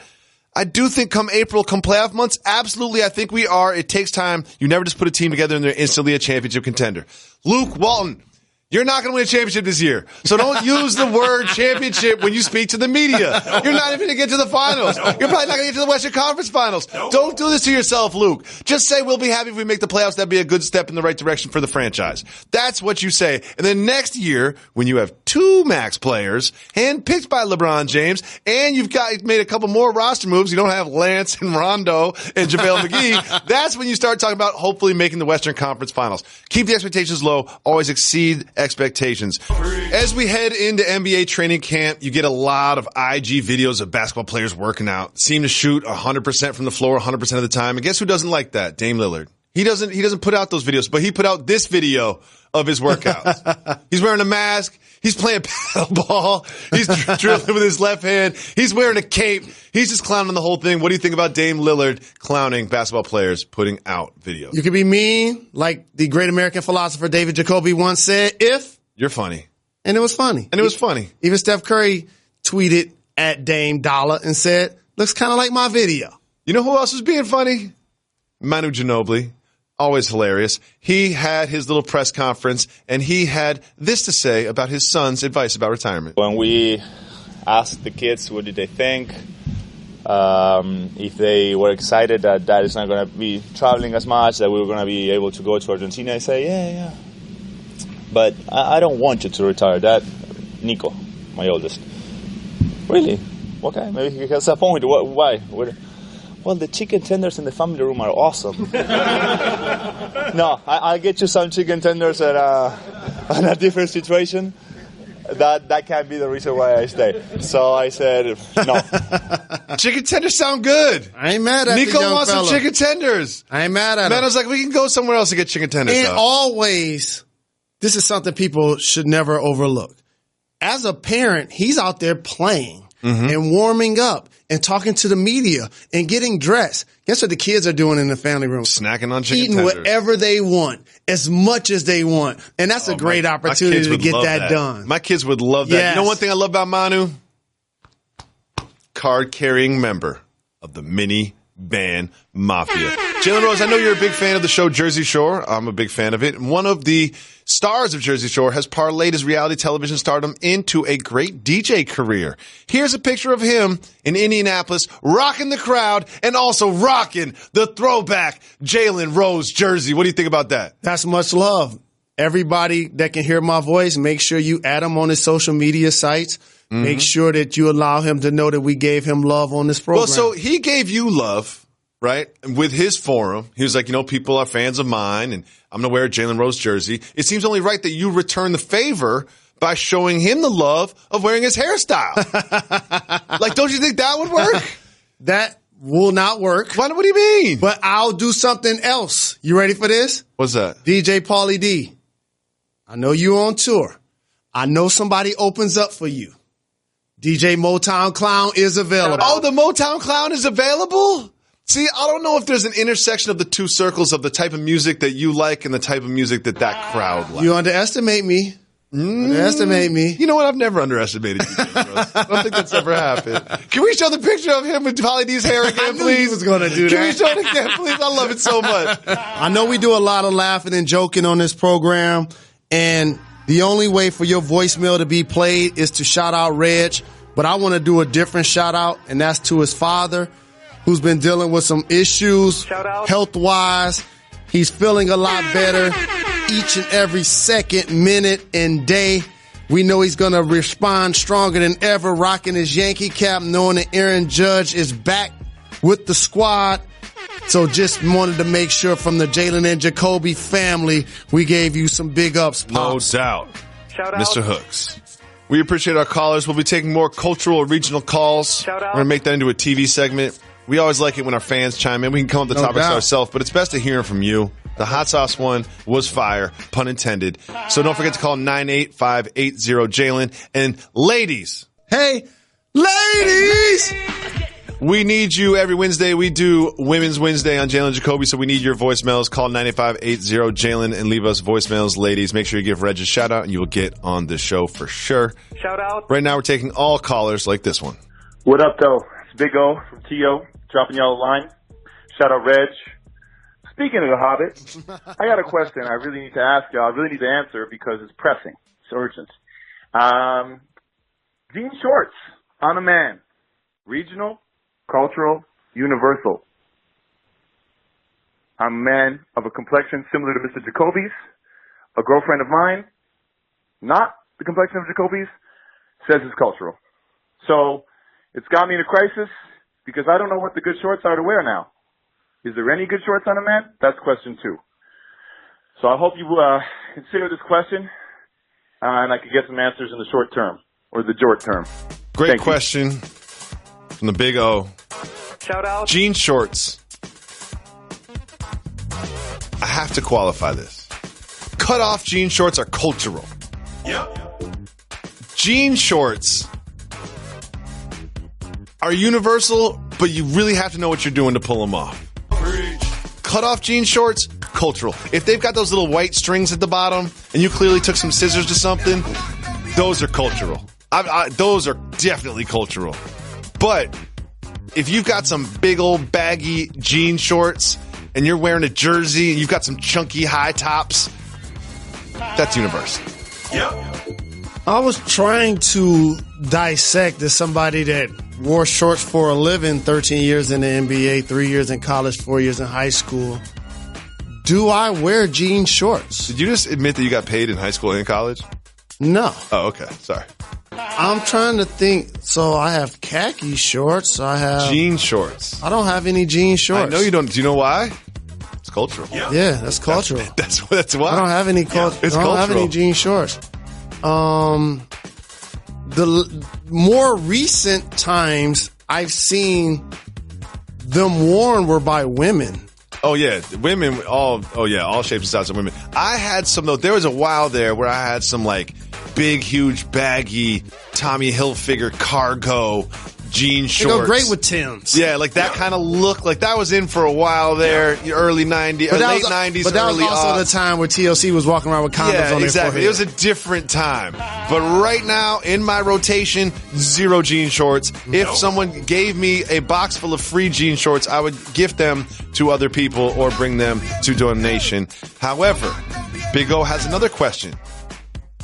I do think come April, come playoff months, absolutely, I think we are. It takes time. You never just put a team together and they're instantly a championship contender. Luke Walton, you're not going to win a championship this year. So don't use the word championship when you speak to the media. You're not even going to get to the finals. You're probably not going to get to the Western Conference Finals. Don't do this to yourself, Luke. Just say we'll be happy if we make the playoffs. That'd be a good step in the right direction for the franchise. That's what you say. And then next year, when you have 2 max players handpicked by LeBron James, and you've made a couple more roster moves, you don't have Lance and Rondo and JaVale McGee, that's when you start talking about hopefully making the Western Conference Finals. Keep the expectations low. Always exceed expectations. As we head into NBA training camp, you get a lot of IG videos of basketball players working out, seem to shoot 100% from the floor 100% of the time. And guess who doesn't like that? Dame Lillard. He doesn't put out those videos, but he put out this video of his workouts. He's wearing a mask. He's playing paddleball. He's dribbling with his left hand. He's wearing a cape. He's just clowning the whole thing. What do you think about Dame Lillard clowning basketball players putting out videos? You can be mean, like the great American philosopher David Jacoby once said, if. You're funny. And it was funny. And it was funny. Even Steph Curry tweeted at Dame Dollar and said, looks kind of like my video. You know who else was being funny? Manu Ginobili. Always hilarious. He had his little press conference, and he had this to say about his son's advice about retirement. When we asked the kids what did they think, if they were excited that Dad is not going to be traveling as much, that we were going to be able to go to Argentina, I say, yeah. But I don't want you to retire. That, Nico, my oldest. Really? Okay, maybe he has a point. Why? Well, the chicken tenders in the family room are awesome. No, I'll get you some chicken tenders in a different situation. That can't be the reason why I stay. So I said, no. Chicken tenders sound good. I ain't mad at Nico the young wants fella. some chicken tenders. I ain't mad at him. Man, I was like, we can go somewhere else to get chicken tenders. And always, this is something people should never overlook. As a parent, he's out there playing and warming up. and talking to the media and getting dressed. Guess what the kids are doing in the family room? Snacking on chicken Eating tenders. whatever they want, as much as they want. And that's a great opportunity to get that done. My kids would love that. Yes. You know one thing I love about Manu? Card-carrying member of the mini-van mafia. Jalen Rose, I know you're a big fan of the show Jersey Shore. I'm a big fan of it. And one of the stars of Jersey Shore has parlayed his reality television stardom into a great DJ career. Here's a picture of him in Indianapolis rocking the crowd and also rocking the throwback Jalen Rose jersey. What do you think about that? That's much love. Everybody that can hear my voice, make sure you add him on his social media sites. Mm-hmm. Make sure that you allow him to know that we gave him love on this program. Well, so he gave you love, right? With his forum. He was like, people are fans of mine, and I'm going to wear a Jalen Rose jersey. It seems only right that you return the favor by showing him the love of wearing his hairstyle. Like, don't you think that would work? That will not work. What do you mean? But I'll do something else. You ready for this? What's that? DJ Pauly D. I know you're on tour. I know somebody opens up for you. DJ Motown Clown is available. Oh, the Motown Clown is available? See, I don't know if there's an intersection of the two circles of the type of music that you like and the type of music that crowd likes. You underestimate me. Underestimate me. You know what? I've never underestimated you, Rose. I don't think that's ever happened. Can we show the picture of him with Pauly D's hair again, I knew please? he was going to do that. Can we show it again, please? I love it so much. I know we do a lot of laughing and joking on this program, and the only way for your voicemail to be played is to shout out Reg, but I want to do a different shout out, and that's to his father, who's been dealing with some issues health-wise. He's feeling a lot better each and every second, minute, and day. We know he's going to respond stronger than ever, rocking his Yankee cap, knowing that Aaron Judge is back with the squad. So just wanted to make sure from the Jalen and Jacoby family, we gave you some big ups, Pops. No doubt. Shout out. Mr. Hooks. We appreciate our callers. We'll be taking more cultural or regional calls. We're going to make that into a TV segment. We always like it when our fans chime in. We can come up with the topics ourselves, but it's best to hear from you. The hot sauce one was fire, pun intended. So don't forget to call 98580-JALEN. And ladies. Hey, ladies! We need you every Wednesday. We do Women's Wednesday on Jalen and Jacoby, so we need your voicemails. Call 98580-JALEN and leave us voicemails. Ladies, make sure you give Reg a shout-out, and you will get on the show for sure. Shout-out. Right now, we're taking all callers like this one. What up, though? It's Big O from T.O. dropping y'all a line. Shout-out, Reg. Speaking of The Hobbit, I got a question I really need to ask y'all. I really need to answer because it's pressing. It's urgent. Jean shorts on a man. Regional, cultural, universal. I'm a man of a complexion similar to Mr. Jacoby's. A girlfriend of mine, not the complexion of Jacoby's, says it's cultural. So it's got me in a crisis because I don't know what the good shorts are to wear now. Is there any good shorts on a man? That's question 2. So I hope you consider this question and I could get some answers in the short term or the short term. Great question from the Big O. Shout out. Jean shorts. I have to qualify this. Cut off jean shorts are cultural. Yep. Jean shorts are universal, but you really have to know what you're doing to pull them off. Cut off jean shorts, cultural. If they've got those little white strings at the bottom and you clearly took some scissors to something, those are cultural. Those are definitely cultural. But if you've got some big old baggy jean shorts and you're wearing a jersey and you've got some chunky high tops, that's universal. Yep. I was trying to dissect as somebody that wore shorts for a living, 13 years in the NBA, 3 years in college, 4 years in high school. Do I wear jean shorts? Did you just admit that you got paid in high school and college? No. Oh, okay. Sorry. I'm trying to think. So I have khaki shorts. I have jean shorts. I don't have any jean shorts. I know you don't. Do you know why? It's cultural. Yeah, that's cultural. That's why. I don't have any culture. I don't have any jean shorts. The more recent times I've seen them worn were by women. Oh yeah, women. All shapes and sizes of women. I had some though. There was a while there where I had some like big, huge, baggy Tommy Hilfiger cargo jean shorts. They go great with Timbs. Yeah, like that kind of look. Like that was in for a while there, early 90s, late 90s, but that early was also aughts. the time where TLC was walking around with condoms on their forehead. It was a different time. But right now, in my rotation, 0 jean shorts. If someone gave me a box full of free jean shorts, I would gift them to other people or bring them to donation. However, Big O has another question.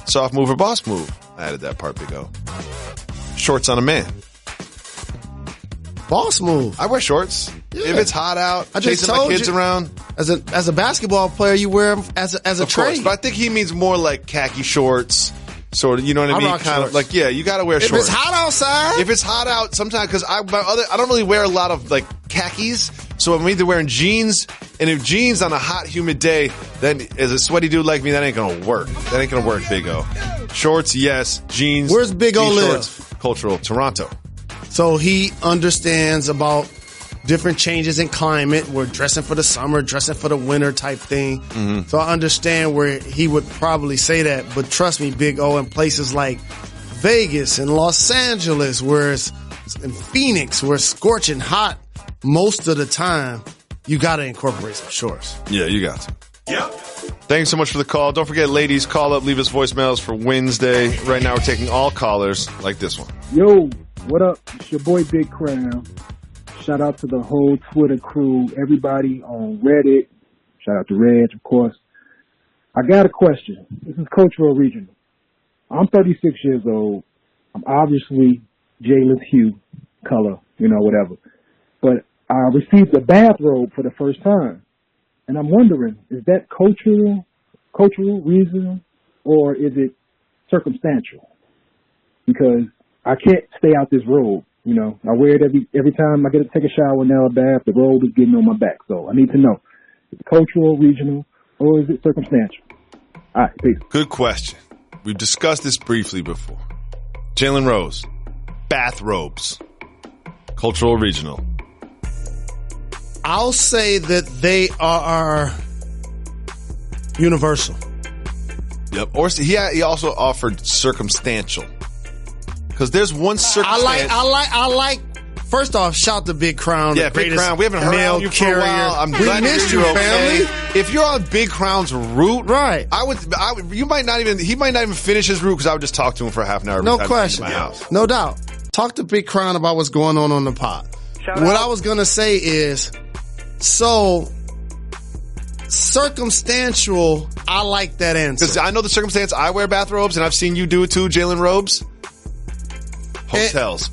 Soft move or boss move? I added that part, Big O. Shorts on a man. Boss move. I wear shorts. Yeah. If it's hot out, I just chasing my kids around. As a basketball player, you wear them as a trade. Course, but I think he means more like khaki shorts. Sort of, you know what I mean? Kind of like, yeah, you got to wear shorts. If it's hot outside. If it's hot out, sometimes, because I don't really wear a lot of like khakis, so I'm either wearing jeans, and if jeans on a hot, humid day, then as a sweaty dude like me, that ain't gonna work. That ain't gonna work, Big O. Shorts, yes. Jeans. Where's Big O live? Shorts, cultural, Toronto. So he understands about different changes in climate. We're dressing for the summer, dressing for the winter type thing. Mm-hmm. So I understand where he would probably say that. But trust me, Big O, in places like Vegas and Los Angeles, where it's in Phoenix, where it's scorching hot most of the time, you got to incorporate some shorts. Yeah, you got to. Yep. Thanks so much for the call. Don't forget, ladies, call up, leave us voicemails for Wednesday. Right now, we're taking all callers like this one. Yo, what up? It's your boy Big Crown. Shout out to the whole Twitter crew, everybody on Reddit. Shout out to Reg, of course. I got a question. This is Cultural Regional. I'm 36 years old. I'm obviously Jalen's hue, color, whatever. But I received a bathrobe for the first time. And I'm wondering, is that cultural reason, or is it circumstantial? Because I can't stay out this robe. I wear it every time I get to take a shower now, a bath, the robe is getting on my back. So I need to know, is it cultural, regional, or is it circumstantial? All right, peace. Good question. We've discussed this briefly before. Jalen Rose, bathrobes, cultural, regional. I'll say that they are universal. Yep. Or he also offered circumstantial. Because there's one circumstance. I like. First off, shout to Big Crown. Yeah, Big Crown. We haven't heard from you for a while. I'm glad missed you're you, family. Okay. If you're on Big Crown's route, right? He might not even finish his route because I would just talk to him for half an hour. No question. No doubt. Talk to Big Crown about what's going on the pod. What I was gonna say is, so circumstantial. I like that answer because I know the circumstance. I wear bathrobes, and I've seen you do it too, Jalen Robes.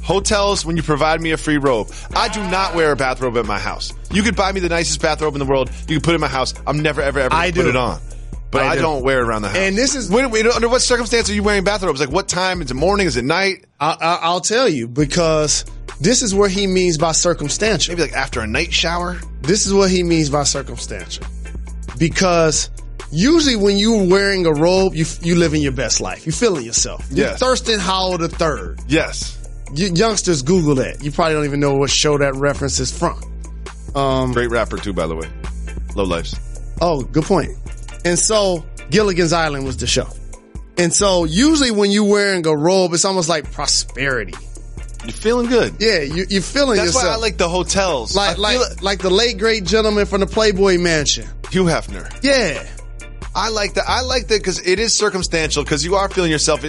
Hotels, when you provide me a free robe. I do not wear a bathrobe at my house. You could buy me the nicest bathrobe in the world. You can put it in my house. I'm never, ever put it on. But I don't wear it around the house. And this is... under what circumstance are you wearing bathrobes? Like what time? Is it morning? Is it night? I'll tell you, because this is what he means by circumstantial. Maybe like after a night shower? This is what he means by circumstantial. Because... usually when you're wearing a robe, you living your best life. You're feeling yourself. Yes. You're Thurston Howell III. Yes. You youngsters Google that. You probably don't even know what show that reference is from. Great rapper too, by the way. Low Lifes. Oh, good point. And so Gilligan's Island was the show. And so usually when you're wearing a robe, it's almost like prosperity. You're feeling good. Yeah, you're feeling That's yourself. That's why I like the hotels. Like the late great gentleman from the Playboy Mansion. Hugh Hefner. Yeah. I like that. I like that because it is circumstantial because you are feeling yourself.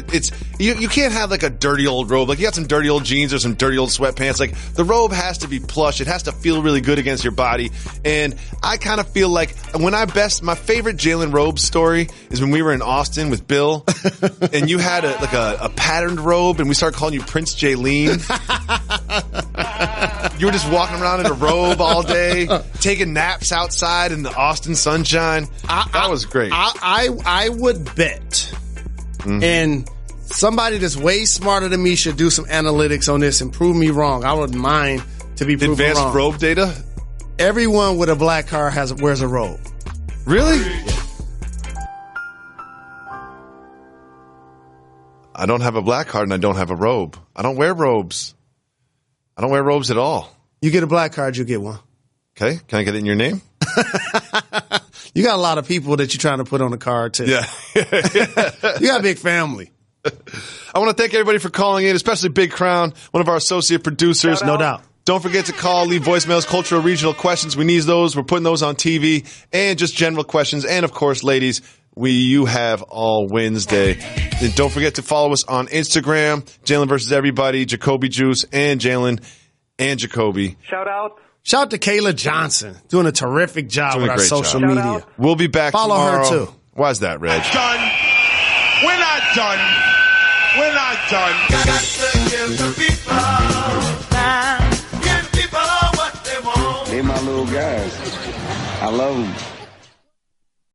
You can't have like a dirty old robe. Like you got some dirty old jeans or some dirty old sweatpants. Like the robe has to be plush. It has to feel really good against your body. And I kind of feel like my favorite Jalen Robes story is when we were in Austin with Bill and you had a patterned robe and we started calling you Prince Jaleen. You were just walking around in a robe all day, taking naps outside in the Austin sunshine. That was great. I would bet, and somebody that's way smarter than me should do some analytics on this and prove me wrong. I wouldn't mind to be proven Advanced wrong. robe data? Everyone with a black car wears a robe. Really? Yeah. I don't have a black card and I don't have a robe. I don't wear robes. I don't wear robes at all. You get a black card, you get one. Okay. Can I get it in your name? You got a lot of people that you're trying to put on the card, too. Yeah. You got a big family. I want to thank everybody for calling in, especially Big Crown, one of our associate producers. No doubt. Don't forget to call, leave voicemails, cultural, regional questions. We need those. We're putting those on TV, and just general questions. And, of course, ladies, you have all Wednesday. And don't forget to follow us on Instagram, Jalen versus Everybody, Jacoby Juice, and Jalen and Jacoby. Shout out to Kayla Johnson, doing a terrific job with our social job. media. We'll be back Follow tomorrow. her, too. Why's that, Reg? We're not done. We're not done. Got to give the people time. Give people what they want. They my little guys. I love them.